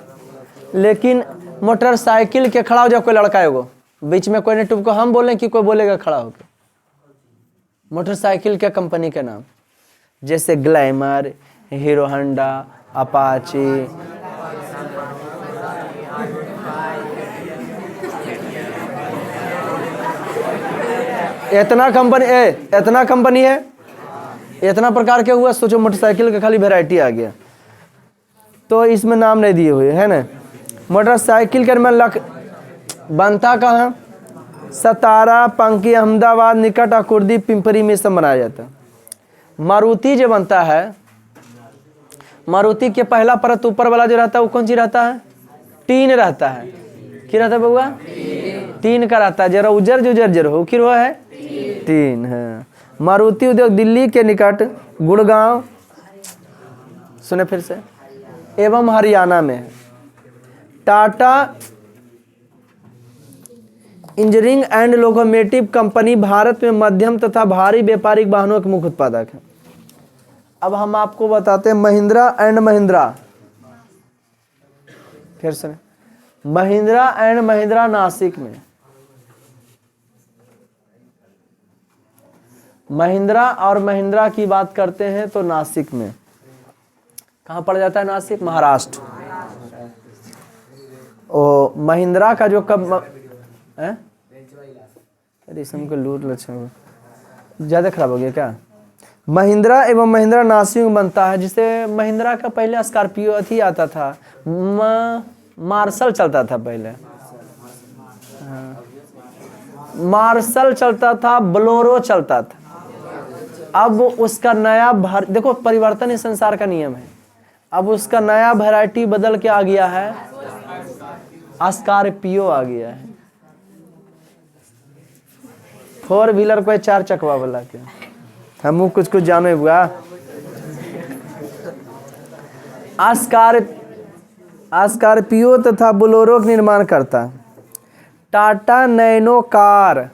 लेकिन मोटरसाइकिल के खड़ा हो जाओ कोई लड़का एगो बीच में, कोई ने टूब को हम बोलें कि कोई बोलेगा खड़ा होकर। मोटरसाइकिल के कंपनी के नाम जैसे ग्लैमर, हीरो होंडा, अपाची, इतना कंपनी है, इतना प्रकार के हुआ। सोचो मोटरसाइकिल का खाली वैरायटी आ गया, तो इसमें नाम नहीं दिए हुए है ना। मोटरसाइकिल के में बनता कहाँ? सतारा, पंकी, अहमदाबाद निकट, अकुर्दी, पिंपरी में सब बनाया जाता है। मारुति जो बनता है, मारुति के पहला परत ऊपर वाला जो रहता है वो कौन सी रहता है? टीन रहता है। क्या रहता है बउआ? टीन का रहता है। जरा उजर हो कि वो है टीन है। मारुति उद्योग दिल्ली के निकट गुड़गांव, सुने फिर से, एवं हरियाणा में है। Tata engineering and locomotive company Bharat में मध्यम तथा भारी व्यापारिक वाहनों के मुख्य उत्पादक है। अब हम आपको बताते हैं महिंद्रा एंड महिंद्रा, फिर से महिंद्रा एंड महिंद्रा नासिक में, महिंद्रा और महिंद्रा की बात करते हैं तो नासिक में, कहाँ पड़ जाता है? नासिक, महाराष्ट्र। ओ महिंद्रा का जो कब रेशम को लूट लच्छा ज़्यादा खराब हो गया क्या? महिंद्रा एवं महिंद्रा नासिक में बनता है। जिसे महिंद्रा का पहले स्कॉर्पियो अथी आता था, मार्शल चलता था पहले, मार्शल चलता था, बोलेरो चलता था। अब उसका नया देखो परिवर्तन इस संसार का नियम है। अब उसका नया वैरायटी बदल के आ गया है, स्कॉर्पियो आ गया है। 4 व्हीलर कोई 4 चकवा वाला के, हम कुछ जाने हुआ। स्कॉर्पियो तथा बोलेरो का निर्माण करता है। टाटा नैनो कार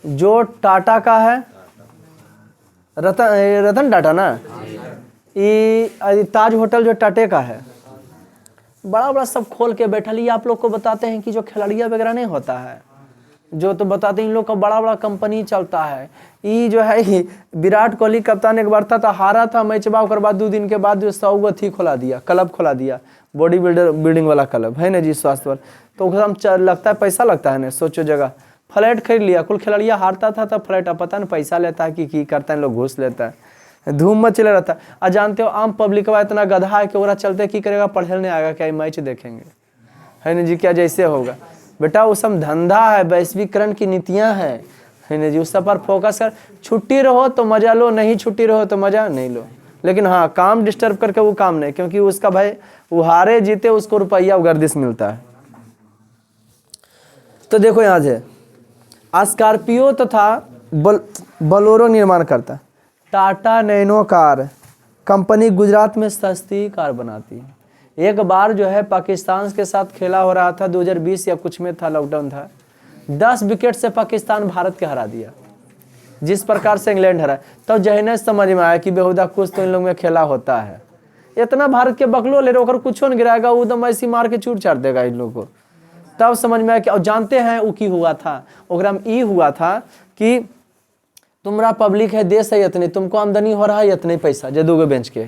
जो टाटा का है, रतन टाटा ना, ये ताज होटल जो टाटे का है, बड़ा बड़ा सब खोल के बैठा लिया। आप लोग को बताते हैं कि जो खिलाड़िया वगैरह नहीं होता है, जो तो बताते हैं इन लोग का बड़ा बड़ा कंपनी चलता है। ये जो है विराट कोहली कप्तान एक बार था हारा था मैचबा, ओकर बाद 2 दिन के बाद जो 100 गो थी खोला दिया, क्लब खोला दिया, बॉडी बिल्डिंग वाला क्लब है ना जी, स्वास्थ्य वाला। तो एकदम लगता है पैसा लगता है ना, सोचो जगह फ्लैट खरीद लिया, कुल खिलाड़िया हारता था तब फ्लैट, अब पता नहीं पैसा लेता है कि करता है, लोग घूस लेता है, धूम मचले रहता है। और जानते हो आम पब्लिक का इतना गधा है कि ओरा चलते की करेगा, पढ़े नहीं आएगा, क्या मैच देखेंगे है ना जी, क्या जैसे होगा बेटा, वो सब धंधा है, वैश्वीकरण की नीतियां हैं है ना जी, उस सब पर फोकस कर। छुट्टी रहो तो मजा लो, नहीं छुट्टी रहो तो मजा नहीं लो, लेकिन हाँ काम डिस्टर्ब करके वो काम नहीं, क्योंकि उसका भाई वो हारे जीते उसको रुपया गर्दिश मिलता है। तो देखो यहाँ से स्कॉर्पियो तथा बोलेरो निर्माण करता, Tata nano car company Gujarat में सस्ती कार बनाती है। एक बार जो है पाकिस्तान के साथ खेला हो रहा था 2020 या कुछ में था, लॉकडाउन था, 10 विकेट से पाकिस्तान भारत के हरा दिया, जिस प्रकार से इंग्लैंड हरा। तब जहने समझ में आया कि बेहुदा कुछ तो इन लोग में खेला होता है। इतना भारत के बकलो ले रहे होकर कुछ नहीं गिराएगा, वो एकदम ऐसी मार के चूर चाट देगा इन लोग को। तब समझ में आया कि, और जानते हैं वो की हुआ था, ओकरा में ई हुआ था कि तुम्हारा पब्लिक है, देश है इतनी, तुमको आमदनी हो रहा है इतने पैसा जो 2 बेंच के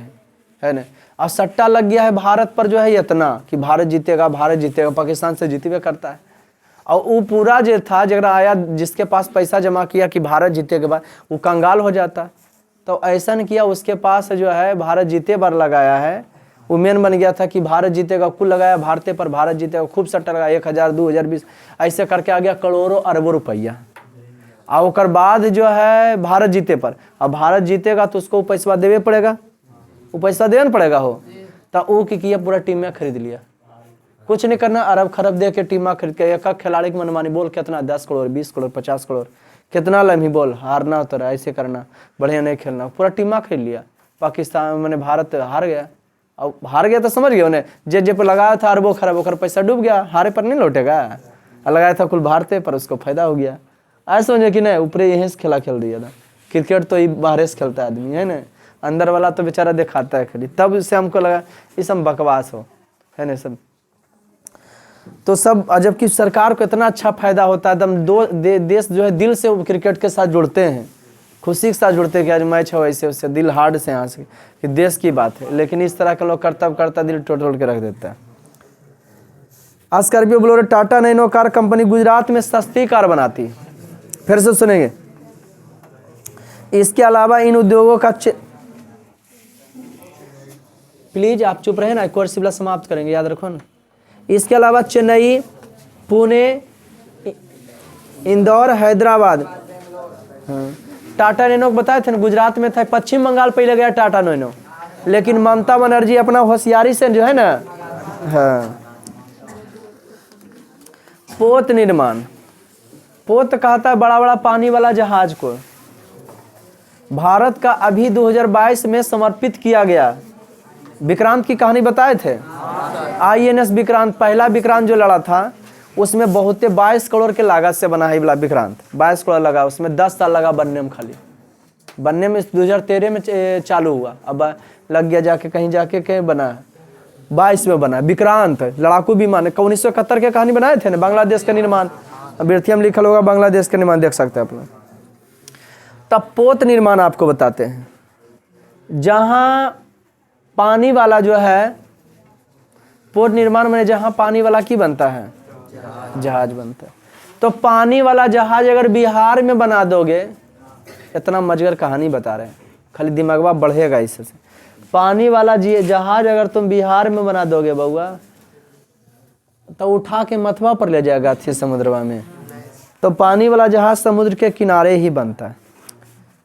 है ना, और सट्टा लग गया है भारत पर जो है इतना कि भारत जीतेगा, भारत जीतेगा, पाकिस्तान से जीते करता है। और वो पूरा जो था जगह आया, जिसके पास पैसा जमा किया कि भारत जीते के बाद, वो कंगाल हो जाता। तो ऐसा नहीं किया, उसके पास जो है भारत जीते बार लगाया है, वो मेन बन गया था कि भारत जीतेगा, कुल लगाया भारतीय पर भारत जीतेगा, खूब सट्टा लगाया 1000 2000 20, ऐसे करके आ गया करोड़ों अरबों रुपया। और ओकर बाद जो है भारत जीते पर, अब भारत जीतेगा तो उसको पैसा देवे पड़ेगा, वो पैसा देना पड़ेगा हो, तो वो की किया पूरा टीम में खरीद लिया, कुछ नहीं करना, अरब खरब दे के टीम में खरीद के एक खिलाड़ी की मनमानी, बोल कितना 10 करोड़ 20 करोड़ 50 करोड़ कितना लम्ही बोल, हारना तो ऐसे करना, बढ़िया नहीं खेलना, पूरा टीम में खरीद लिया। पाकिस्तान मैंने भारत हार गया, अब हार गया तो समझ गया उन्हें, जे पर लगाया था अरबों खरब, ओकर पैसा डूब गया, हारे पर नहीं लौटेगा, लगाया था कुल भारतीय पर, उसको फायदा हो गया। ऐसा समझे कि नहीं, ऊपर यहीं से खेला खेल दिया था। क्रिकेट तो बाहर से खेलता है आदमी है ना, अंदर वाला तो बेचारा दिखाता है खाली, तब से हमको लगा ये सब बकवास हो है ना सब। तो सब जबकि सरकार को इतना अच्छा फायदा होता है, एकदम देश जो है दिल से क्रिकेट के साथ जुड़ते हैं, खुशी के साथ जुड़ते हैं कि आज मैच हो, ऐसे उससे दिल हार्ड से यहाँ से कि देश की बात है। लेकिन इस तरह का लोग करता दिल तोड़ के रख देता है। Scorpio Bolero Tata nano car company Gujarat में सस्ती कार बनाती है। फिर से सुनेंगे, इसके अलावा इन उद्योगों का प्लीज आप चुप रहे ना, एक और सिबला समाप्त करेंगे, याद रखो ना। इसके अलावा चेन्नई, पुणे, इंदौर, हैदराबाद, हाँ टाटा नैनो बताए थे ना गुजरात में था, पश्चिम बंगाल पहले गया टाटा नैनो, लेकिन ममता बनर्जी अपना होशियारी से जो है ना, हाँ पोत निर्माण, पोत कहता है बड़ा बड़ा पानी वाला जहाज को, भारत का अभी 2022 में समर्पित किया गया। विक्रांत की कहानी बताए थे, INS विक्रांत, पहला विक्रांत जो लड़ा था उसमें बहुत 22 करोड़ के लागत से बना है विक्रांत, 22 करोड़ लगा, उसमें 10 साल लगा बनने में, खाली बनने में 2013 में चालू हुआ, अब लग गया जाके कहीं जाके कहीं बना, 22 में बना विक्रांत लड़ाकू विमान। 1971 के कहानी बनाए थे ना, बांग्लादेश का निर्माण, अभ्यर्थी में लिखल होगा बांग्लादेश का निर्माण, देख सकते हैं आप लोग। तब पोत निर्माण आपको बताते हैं, जहां पानी वाला जो है, पोत निर्माण में जहां पानी वाला की बनता है, जहाज बनता है। तो पानी वाला जहाज अगर बिहार में बना दोगे, इतना मजगर कहानी बता रहे हैं, खाली दिमागवा बढ़ेगा इससे। पानी वाला जहाज अगर तुम बिहार में बना दोगे बउआ, तो उठा के मथवा पर ले जाएगा थी समुद्रवा में। तो पानी वाला जहाज समुद्र के किनारे ही बनता है।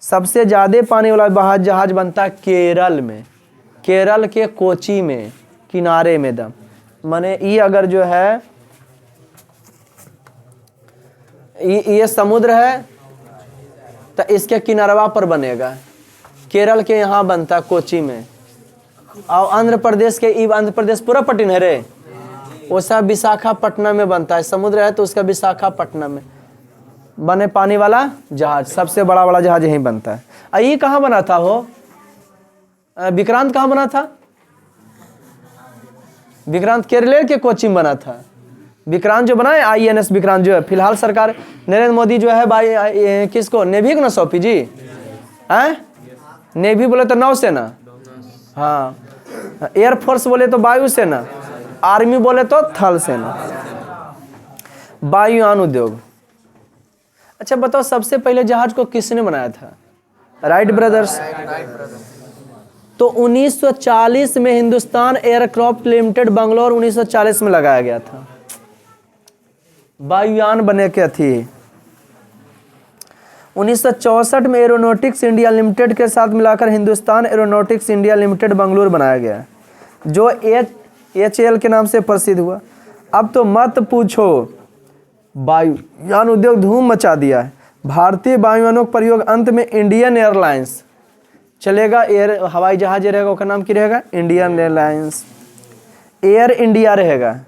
सबसे ज़्यादा पानी वाला जहाज बनता है केरल में, केरल के कोची में, किनारे में दम, माने ये अगर जो है ये समुद्र है तो इसके किनारवा पर बनेगा, केरल के यहाँ बनता है कोची में। और आंध्र प्रदेश के, आंध्र प्रदेश पूरा पट्टिन है रे, वो सब विशाखापट्टनम में बनता है, समुद्र है तो उसका विशाखापट्टनम में बने पानी वाला जहाज, सबसे बड़ा बड़ा जहाज यहीं बनता है। ये कहाँ बना था हो, विक्रांत कहाँ बना था, विक्रांत केरल के कोची में बना था। विक्रांत जो बनाए INS विक्रांत जो है, फिलहाल सरकार नरेंद्र मोदी जो है किसको, नेवी को ना सौंपी जी, हैं? नेवी बोले तो नौसेना, हाँ, एयरफोर्स बोले तो वायुसेना, आर्मी बोले तो थल सेना, वायुयान उद्योग। अच्छा बताओ, सबसे पहले जहाज को किसने बनाया था? Wright brothers. तो 1940 में हिंदुस्तान एयरक्राफ्ट लिमिटेड बंगलौर 1940 में लगाया गया था, वायुयान बने के थी। 1964 में एरोनॉटिक्स इंडिया लिमिटेड के साथ मिलाकर Hindustan aeronautics India limited Bengaluru बनाया गया, जो HAL के नाम से प्रसिद्ध हुआ। अब तो मत पूछो, वायुयान उद्योग धूम मचा दिया है। भारतीय वायुयानों का प्रयोग अंत में इंडियन एयरलाइंस चलेगा, हवाई जहाज रहेगा, उसका नाम क्या रहेगा? Indian airlines. एयर इंडिया रहेगा,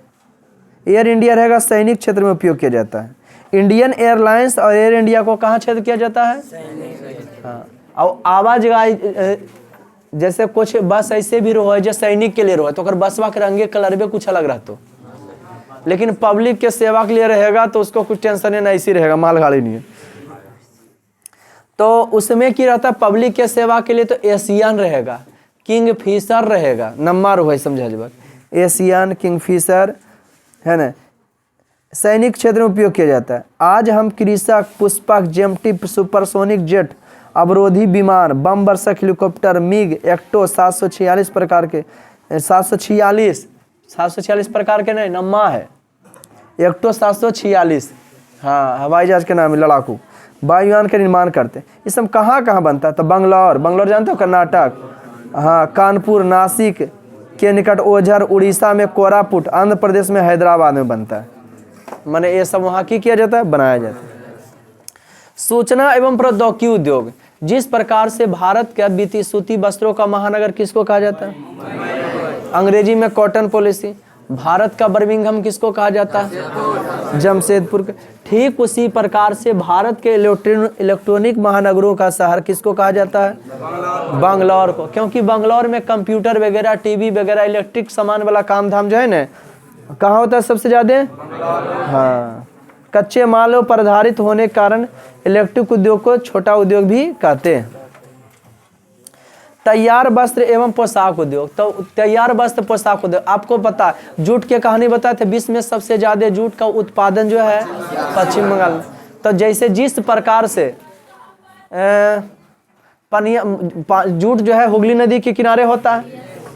एयर इंडिया रहेगा, सैनिक क्षेत्र में उपयोग किया जाता है। इंडियन एयरलाइंस और एयर इंडिया को कहाँ क्षेत्र किया जाता है? हाँ, और आवाज जैसे कुछ बस ऐसे भी रहो है जो सैनिक के लिए रहो है, तो अगर बसवा के रंगे कलर में कुछ अलग रहता, लेकिन पब्लिक के सेवा के लिए रहेगा तो उसको कुछ टेंशन नहीं, ऐसी रहेगा, मालगाड़ी नहीं है। तो उसमें क्या रहता है? पब्लिक के सेवा के लिए तो एशियन रहेगा, किंग फिशर रहेगा, नंबर हो समझा जब, एशियन, किंग फिशर है ना, सैनिक क्षेत्र में उपयोग किया जाता है। आज हम कृषक, पुष्पक, जेमटी, सुपरसोनिक जेट, अवरोधी विमान, बम वर्षक हेलीकॉप्टर, मिग, एक्टो 746 प्रकार के, 746 प्रकार के नहीं, नम्मा है, एक्टो 746, हाँ, हवाई जहाज के नाम है, लड़ाकू वायुयान का निर्माण करते हैं। ये सब कहाँ कहाँ बनता है? तो बंगलौर जानते हो, कर्नाटक, हाँ, कानपुर, नासिक के निकट ओझर, उड़ीसा में कोरापुट, आंध्र प्रदेश में हैदराबाद में बनता है। माने ये सब वहाँ की किया जाता है, बनाया जाता है। सूचना एवं प्रौद्योगिकी उद्योग, जिस प्रकार से भारत का बीती सूती वस्त्रों का महानगर किसको कहा जाता है? अंग्रेजी में कॉटन पॉलिसी। भारत का बर्मिंघम किसको कहा जाता है? जमशेदपुर। ठीक उसी प्रकार से भारत के इलेक्ट्रॉनिक महानगरों का शहर किसको कहा जाता है? बंगलौर को, क्योंकि बंगलौर में कंप्यूटर वगैरह, टीवी वगैरह, इलेक्ट्रिक सामान वाला काम धाम जो है ना, कहाँ होता है सबसे ज़्यादा? हाँ, कच्चे मालों पर आधारित होने के कारण इलेक्ट्रिक उद्योग को छोटा उद्योग भी कहते हैं। तैयार वस्त्र एवं पोशाक उद्योग, तो तैयार वस्त्र पोशाक उद्योग, आपको पता है जूट की कहानी बताए थे, विश्व में सबसे ज़्यादा जूट का उत्पादन जो है पश्चिम बंगाल में। तो जैसे जिस प्रकार से जूट जो है हुगली नदी के किनारे होता है,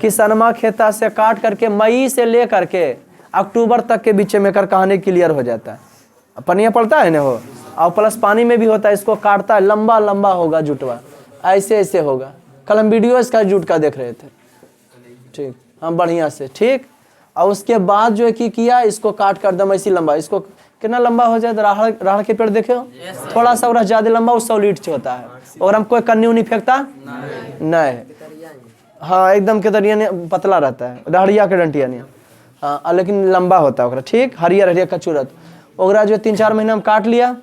किसनमा खेता से काट करके मई से ले करके अक्टूबर तक के बीच में कर कहानी क्लियर हो जाता है। पनिया पड़ता है ना हो, और प्लस पानी में भी होता है, इसको काटता है, लंबा लंबा होगा जुटवा, ऐसे ऐसे होगा। कल हम वीडियो इसका जूट का देख रहे थे, ठीक, हम बढ़िया से, ठीक। और उसके बाद जो है कि किया, इसको काट कर दम ऐसी लंबा, इसको कितना लंबा हो जाए, राहड़ के पेड़ देखे हो, थोड़ा सा और ज़्यादा लंबा, उस 100 लीट होता है, और हम कोई कन्नी उन्नी फेंकता नहीं, हाँ, एकदम के तरिया पतला रहता है, रहड़िया के डंटिया नहीं, हाँ, लेकिन लंबा होता है, ठीक, हरियर हरियर कचूरत। ओकरा जो 3-4 महीना में काट लिया,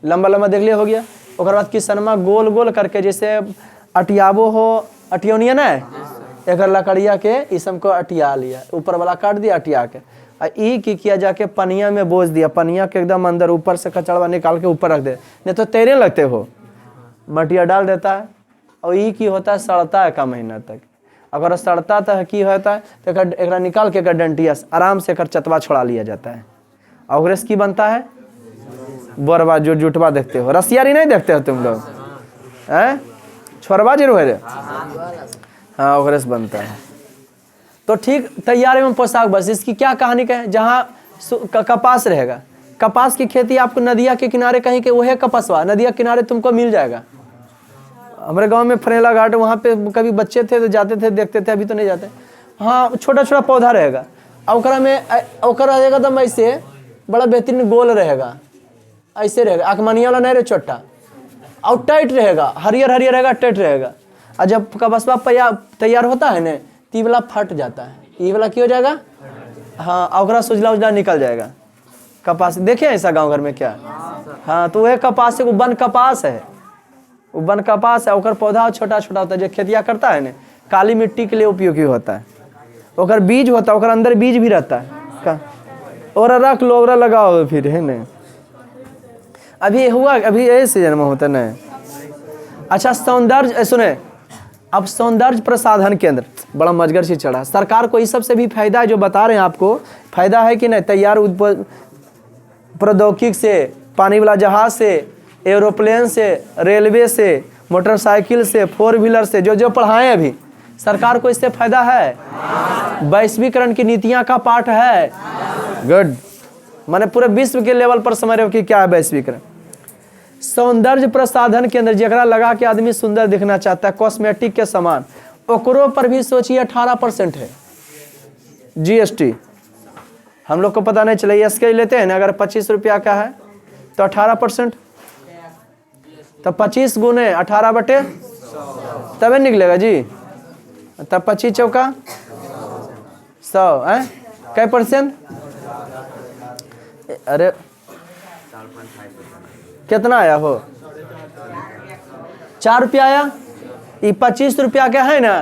लंबा लंबा देख लिया, हो गया। ओकर बाद किसनमा गोल गोल करके, जैसे अटियाबो हो, अटियोनिया ना एक लकड़िया के इसम को अटिया लिया, ऊपर वाला काट दिया अटिया के, ई की किया जाके पनिया में बोझ दिया, पनिया के एकदम अंदर ऊपर से कचड़वा निकाल के ऊपर रख दे, नहीं तो तैरने लगते हो, मटिया डाल देता है। और ई की होता है, सड़ता है का महीना तक, अगर सड़ता तो की होता है तो एक निकाल के डंटिया आराम से कर चतवा छोड़ा लिया जाता है। और की बनता है बोरवा, जो जुटवा देखते हो, रसियारी नहीं देखते हो तुम लोग, हैं, छोरवा जरूर है, हाँ, ओगरेस बनता है। तो ठीक, तैयार एवं पोशाक, बस इसकी क्या कहानी का है? जहाँ कपास रहेगा, कपास की खेती आपको नदिया के किनारे कहीं के, वह कपसवा नदिया किनारे तुमको मिल जाएगा। हमारे गांव में फरेला घाट, वहाँ पे कभी बच्चे थे तो जाते थे, देखते थे, अभी तो नहीं जाते। हाँ, छोटा छोटा पौधा रहेगा, ओकरा में ओकरा रहेगा एकदम ऐसे बड़ा बेहतरीन गोल रहेगा, ऐसे रहेगा, आकमनिया वाला नहीं रहे, छोटा और टाइट रहेगा, हरियर हरियर रहेगा, टाइट रहेगा। और जब कपसवा तैयार होता है ना, तो ये वाला फट जाता है, ये वाला क्या हो जाएगा, हाँ, ओकरा सुजला उजला निकल जाएगा। कपास देखे ऐसा गाँव घर में क्या? हाँ, तो वह कपास है, वो वन कपास है, वो वन कपास है, ओकर पौधा छोटा छोटा होता है, जो खेतिया करता है ना, काली मिट्टी के लिए उपयोगी होता है। ओकर बीज होता है, ओकर अंदर बीज भी रहता है, और रख लो और लगाओ फिर, है ना। अभी हुआ, अभी यही सीजन में होता है। अच्छा सौंदर्य, सुने, अब सौंदर्य प्रसाधन केंद्र बड़ा मजगर से चढ़ा। सरकार को इस सब से भी फायदा है, जो बता रहे हैं आपको, फायदा है कि नहीं। तैयार प्रौद्योगिकी से, पानी वाला जहाज से, एरोप्लेन से, रेलवे से, मोटरसाइकिल से, 4 व्हीलर से, जो जो पढ़ाएं अभी, सरकार को इससे फायदा है। वैश्वीकरण की नीतियां का पाठ है। गुड, माने पूरे विश्व के लेवल पर समझ रहे हो कि क्या है वैश्वीकरण। सौंदर्य प्रसाधन केंद्र, जगरा लगा के आदमी सुंदर दिखना चाहता है, कॉस्मेटिक के सामान, ओकरो पर भी सोचिए 18% है जीएसटी। हम लोग को पता नहीं चले, इसके लेते हैं ना, अगर 25 रुपया का है तो 18%, तो 25 गुने 18 बटे तबे निकलेगा जी। तब 25 चौका 100 है, कै %? अरे कितना आया हो? 4 रुपया आया। ये 25 रुपया का है ना,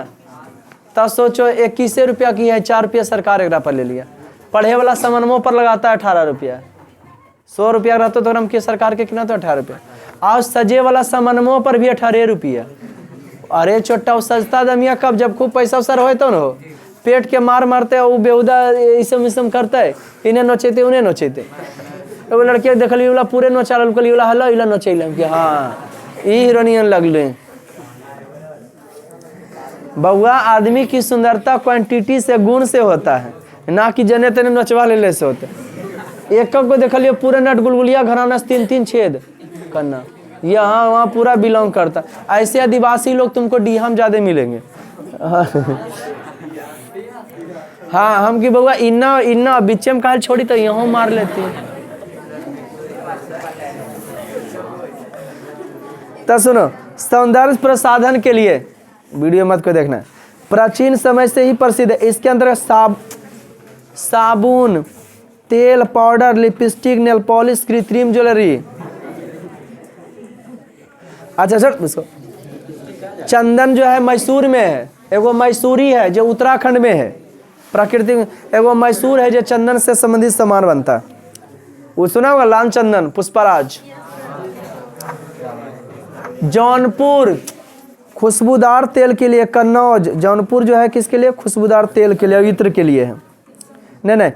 तब सोचो 21 रुपया की है, 4 रुपया सरकार एक पर ले लिया। पढ़े वाला सामानों पर लगाता है 18 रुपया। 100 रुपया रहता तो हम के सरकार के कितना तो 18 रुपया। आज सजे वाला सामानों पर भी 18 रुपया। अरे छोटा सस्ता दमिया कब, जब खूब पैसा उसर हो तो न हो, पेट के मार मारते वो बेहुदा इसम इसम करते, इन्हें नोचेते उन्हें नोचेते। वो लड़के देखली वाला पूरे नोचाल वाला हल्ला इला नोचैलम कि हाँ ई हीरोनियन लगले। बउआ, आदमी की सुंदरता क्वांटिटी से, गुण से होता है, ना कि जने तने नोचवा ले से होते। एक को देखलिए पूरे नट गुलगुलिया घराना 3-3 छेद करना, यहाँ वहाँ पूरा बिलोंग करता। ऐसे आदिवासी लोग तुमको डीहा में ज्यादा मिलेंगे। हाँ, हम की बउआ इन्ना इन्ना बिच्चे में काल छोड़ी तो यहाँ मार लेती है। तो सुनो, सौंदर्य प्रसाधन के लिए वीडियो मत को देखना, प्राचीन समय से ही प्रसिद्ध है। इसके अंदर साबुन, तेल, पाउडर, लिपस्टिक, नेल पॉलिश, कृत्रिम ज्वेलरी। अच्छा सर, इसको चंदन जो है मैसूर में है, एगो मैसूरी है जो उत्तराखंड में है, प्राकृतिक। एगो मैसूर है जो चंदन से संबंधित सामान बनता है, वो सुना होगा, लाल चंदन, पुष्पराज। जौनपुर खुशबूदार तेल के लिए, कन्नौज, जौनपुर जो है किसके लिए? खुशबूदार तेल के लिए, इत्र के लिए है। नहीं,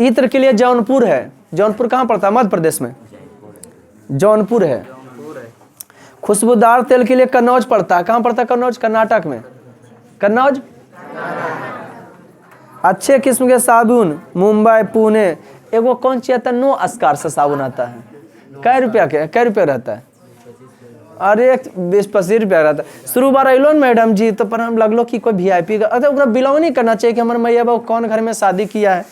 इत्र के लिए जौनपुर है। जौनपुर कहाँ पड़ता है? मध्य प्रदेश में जौनपुर है। खुशबूदार तेल के लिए कन्नौज पड़ता है। कहाँ पड़ता है कन्नौज? कर्नाटक में, कन्नौज। अच्छे किस्म के साबुन मुंबई, पुणे। एगो कौन सी आता है? नो अस्कार से साबुन आता है, कै रुपया के, कै रुपया रहता है? अरे 20-25 रुपया रहता है। शुरू बार अलो मैडम जी, तो पर हम लगलो कि कोई VIP का, अरे ओकरा बिलोंग नहीं करना चाहिए कि हमारे मैया बाबू कौन घर में शादी किया है,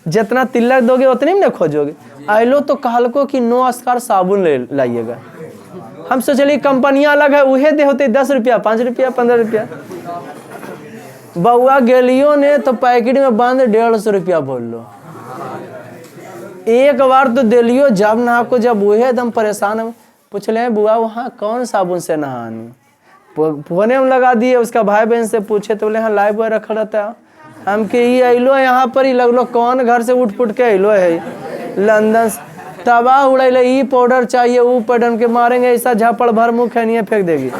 जितना तिलक दोगे उतने में ना खोजोगे। अलो तो कहलको कि नो अस्कार साबुन ले लाइएगा। हम सोचलिए कंपनियां अलग है, उहे दे होते 10 रुपया, 5 रुपया, 15 रुपया। बउआ गेलियो ने तो पैकेट में बंद 150 रुपया बोल लो। एक बार तो दिलियो, जब ना को जब वही एकदम परेशान हम पूछले, बुआ वहाँ कौन साबुन से नहानी? फोने में लगा दिए, उसका भाई बहन से पूछे तो बोले हाँ लाइव बॉय रखा रहता है। हम के ये अलो यहाँ पर ही लगलो, कौन घर से उठ पुट के अलो है लंदन से, तबाह उड़ैले। ई पाउडर चाहिए, वो पाउडर के मारेंगे ऐसा झापड़ भर मुँह खैनिए फेंक देगी।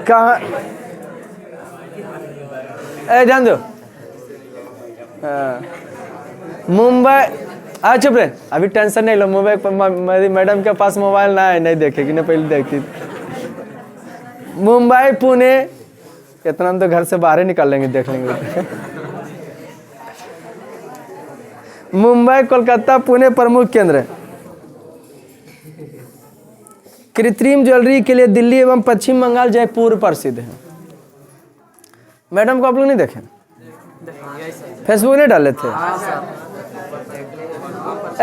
कहाँ ध्यान दो। मुंबई, चुप रहे, अभी टेंशन नहीं लो। मुंबई पर मैडम के पास मोबाइल ना है, नहीं देखेगी ना, पहले देखती। मुंबई, पुणे, इतना हम तो घर से बाहर ही निकाल लेंगे, देख लेंगे। मुंबई, कोलकाता, पुणे प्रमुख केंद्र। कृत्रिम ज्वेलरी के लिए दिल्ली एवं पश्चिम बंगाल, जयपुर प्रसिद्ध है। मैडम को आप लोग नहीं देखे? फेसबुक नहीं डाले थे?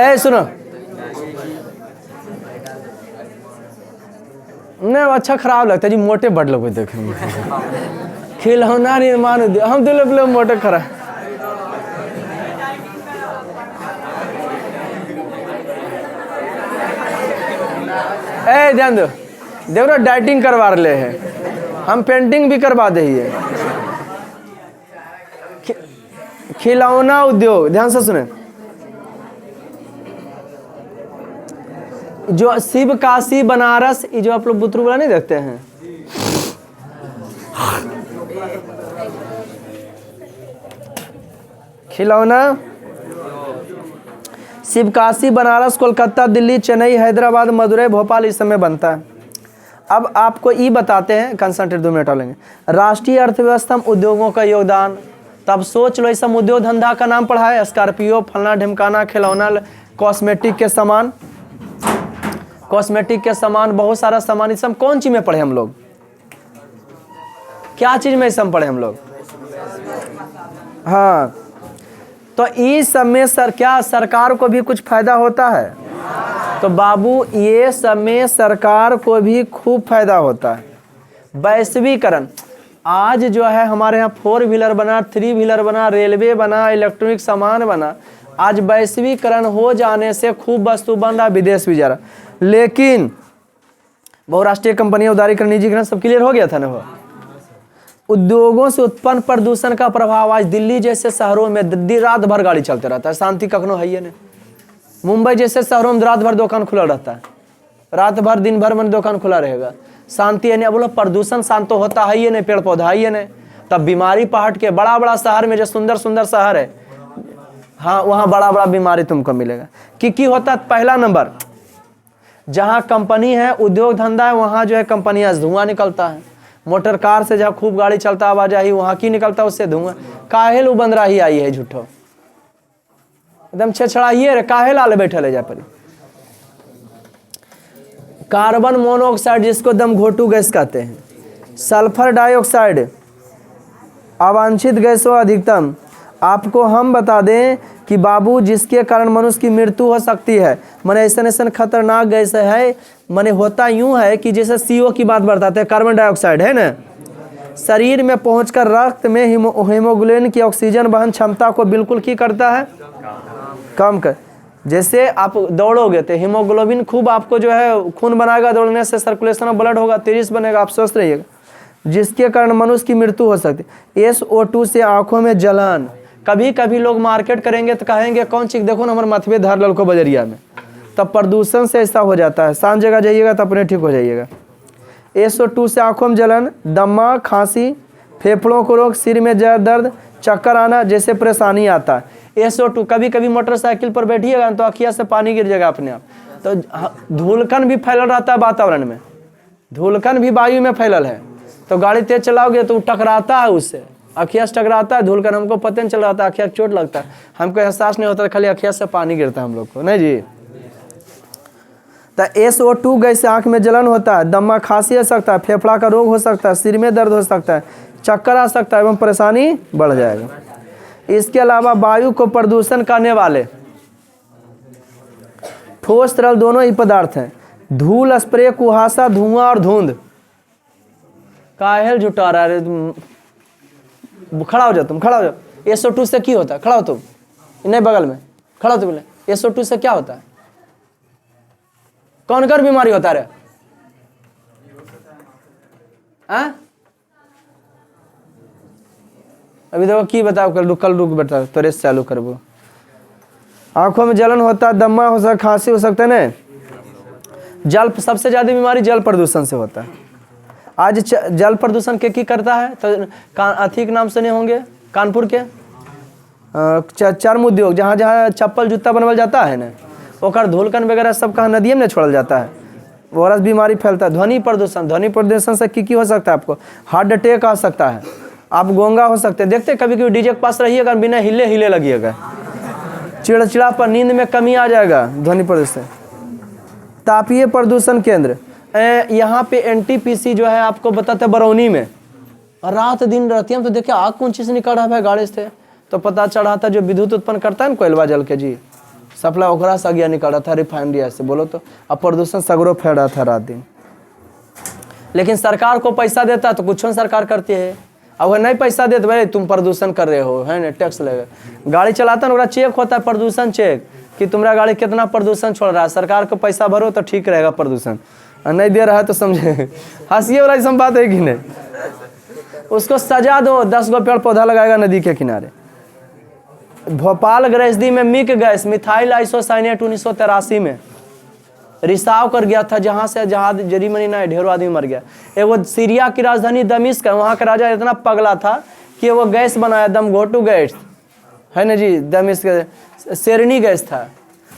ए सुनो, नहीं अच्छा खराब लगता है जी, मोटे बड़ लोग देखे में। खिलौना निर्माण उद्योग, हम तो लोग मोटे खराब। ध्यान दो, देखो डाइटिंग करवा रहे हैं। हम पेंटिंग भी करवा देंगे। खिलौना उद्योग, ध्यान से सुने, जो शिव काशी बनारस, ये जो आप लोग बुतरू वाला नहीं देखते हैं, खिलौना शिव काशी बनारस कोलकाता दिल्ली चेन्नई हैदराबाद मदुरई भोपाल इस समय बनता है। अब आपको ये बताते हैं, कंसंट्रेट 2 मिनट और लेंगे, राष्ट्रीय अर्थव्यवस्था में उद्योगों का योगदान। तब सोच लो, इस उद्योग धंधा का नाम पढ़ा है, स्कॉर्पियो फलना ढिमकाना खिलौना कॉस्मेटिक के सामान, कॉस्मेटिक के सामान, बहुत सारा सामान। इस सब कौन चीज में पढ़े हम लोग, क्या चीज में इस सब पढ़े हम लोग? हाँ, तो इस सब में क्या सरकार को भी कुछ फायदा होता है? तो बाबू ये सब में सरकार को भी खूब फायदा होता है। वैश्वीकरण, आज जो है हमारे यहाँ 4 व्हीलर बना, 3 व्हीलर बना, रेलवे बना, इलेक्ट्रॉनिक सामान बना। आज वैश्वीकरण हो जाने से खूब वस्तु बन रहा, विदेश भी जा रहा। लेकिन बहुराष्ट्रीय कंपनियां, उदारीकरण, निजीकरण सब क्लियर हो गया था ना। वो उद्योगों से उत्पन्न प्रदूषण का प्रभाव आज दिल्ली जैसे शहरों में रात भर गाड़ी चलते रहता है, शांति कखनो है ही नहीं। मुंबई जैसे शहरों में रात भर दुकान खुला रहता है, रात भर दिन भर में दुकान खुला रहेगा, शांति है नहीं। अब बोलो प्रदूषण शांत तो होता है ही नहीं, पेड़ पौधा ही नहीं, तब बीमारी पहाड़ के बड़ा बड़ा शहर में जो सुंदर सुंदर शहर है, हाँ वहाँ बड़ा बड़ा बीमारी तुमको मिलेगा। कि होता है, पहला नंबर जहाँ कंपनी है, उद्योग धंधा है, वहाँ जो है कंपनियाँ धुआं निकलता है। मोटर कार से जहाँ खूब गाड़ी चलता आवाजाही, वहाँ की निकलता है उससे धुआं। काहे लो बंद रही आई है झूठो, एकदम छेछड़ाइए रे, काहे लाल बैठल है जा परी। कार्बन मोनोऑक्साइड जिसको दम घोटू गैस कहते हैं, सल्फर डाइऑक्साइड, अवांछित गैसों अधिकतम। आपको हम बता दें कि बाबू जिसके कारण मनुष्य की मृत्यु हो सकती है, माने ऐसा खतरनाक गैस है। माने होता यूं है कि जैसे CO की बात बताते हैं, कार्बन डाइऑक्साइड है ना, शरीर में पहुंचकर रक्त में हीमोग्लोबिन की ऑक्सीजन वहन क्षमता को बिल्कुल की करता है, कम कर। जैसे आप दौड़ोगे तो हीमोग्लोबिन खूब आपको जो है खून बनाएगा, दौड़ने से सर्कुलेशन ऑफ ब्लड होगा, तेज बनेगा, आप स्वस्थ रहिएगा, जिसके कारण मनुष्य की मृत्यु हो सकती है। SO2 से आंखों में जलन। कभी कभी लोग मार्केट करेंगे तो कहेंगे कौन चीज देखो ना हमारे माथवे धर ललको बजरिया में, तब प्रदूषण से ऐसा हो जाता है। शांत जगह जाइएगा तो अपने ठीक हो जाइएगा। SO2 से आंखों में जलन, दमा, खांसी, फेफड़ों को रोग, सिर में दर्द, चक्कर आना जैसे परेशानी आता है। SO2, कभी कभी मोटरसाइकिल पर बैठिएगा तो अखिया से पानी गिर जाएगा अपने आप। तो धूलकण भी फैलल रहता है वातावरण में, धूलकण भी वायु में फैलल है, तो गाड़ी तेज चलाओगे तो टकराता है उससे, अखिया से टकराता है धूलकण, हमको पता नहीं चल रहा था, अखिया चोट लगता है, हमको एहसास नहीं होता, खाली अखिया से पानी गिरता है हम लोग को, नहीं जी। तो SO2 गैस से आँख में जलन होता है, दमा, खांसी हो सकता है, फेफड़ा का रोग हो सकता है, सिर में दर्द हो सकता है, चक्कर आ सकता है एवं परेशानी बढ़ जाएगा। इसके अलावा वायु को प्रदूषण करने वाले ठोस तरल दोनों ही पदार्थ हैं, धूल, स्प्रे, कुहासा, धुआं और धुंध। काहेल जुटा रहा है, खड़ा हो जाओ तुम, खड़ा हो जाओ। SO2 से क्या होता है, खड़ा हो तुम, नहीं बगल में खड़ा हो तुम। SO2 से क्या होता है, कौन कौन बीमारी होता है? अभी देखो की बताओ, कल रुक बेटा तोरे से चालू करबो। आंखों में जलन होता है, दमा हो सकता, खांसी हो सकता है ना। जल, सबसे ज्यादा बीमारी जल प्रदूषण से होता है। आज जल प्रदूषण के करता है तो अथी के नाम से नहीं होंगे, कानपुर के चर्म उद्योग, जहाँ जहाँ चप्पल जूता बनवाल जाता है ना, ओकर धूलकन वगैरह सब कहाँ नदियों में छोड़ल जाता है, वरस बीमारी फैलता है। ध्वनि प्रदूषण, ध्वनि प्रदूषण से की हो सकता है, आपको हार्ट अटैक आ सकता है, आप गोंगा हो सकते हैं। देखते कभी कभी डीजे के पास रहिएगा, बिना हिले लगिएगा, चिड़चिड़ा पर, नींद में कमी आ जाएगा, ध्वनि प्रदूषण। तापीय प्रदूषण केंद्र, यहाँ पे NTPC जो है आपको बताते बरौनी में, रात दिन रहती है, तो देखिए आग कौन चीज निकल रहा है गाड़ी से, तो पता चढ़ा था जो विद्युत उत्पन्न करता है ना कोयलवा जल के जी, सप्लाई ओकरा से अगिया निकल रहा था रिफाइनरी से, बोलो तो अब प्रदूषण सगरो फैल रहा था रात दिन। लेकिन सरकार को पैसा देता तो कुछ सरकार करती है, अगर नहीं पैसा देते भाई तुम प्रदूषण कर रहे हो, है ना, टैक्स लगेगा। गाड़ी चलाता ना, चेक होता है प्रदूषण चेक, कि तुम्हारा गाड़ी कितना प्रदूषण छोड़ रहा है, सरकार को पैसा भरो तो ठीक रहेगा प्रदूषण, और नहीं दे रहा है तो समझे। हंसिए वाला ऐसा बात है कि नहीं, उसको सजा दो, 10 गो पेड़ पौधा लगाएगा नदी के किनारे। भोपाल गृहस्थी में मिक गैस मिथाइल आइसोसाइनेट 1983 में रिसाव कर गया था, जहाँ से जहाज जरी मनी ना ढेरों आदमी मर गया। एगो सीरिया की राजधानी दमिश्क है, वहाँ का राजा इतना पगला था कि वो गैस बनाया, दम घोटू गैस है ना जी, दमिश्क शेरनी गैस था।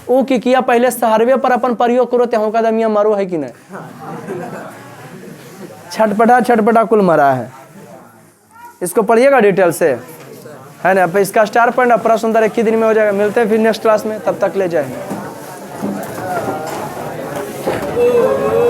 वो की किया पहले सहरवे पर अपन प्रयोग करो तो का दमिया मारो है कि नहीं, छटपटा कुल मरा है। इसको पढ़िएगा डिटेल से, है ना। इसका स्टार पॉइंट प्रश्न उत्तर एक ही दिन में हो जाएगा। मिलते हैं फिर नेक्स्ट क्लास में, तब तक ले जाएंगे।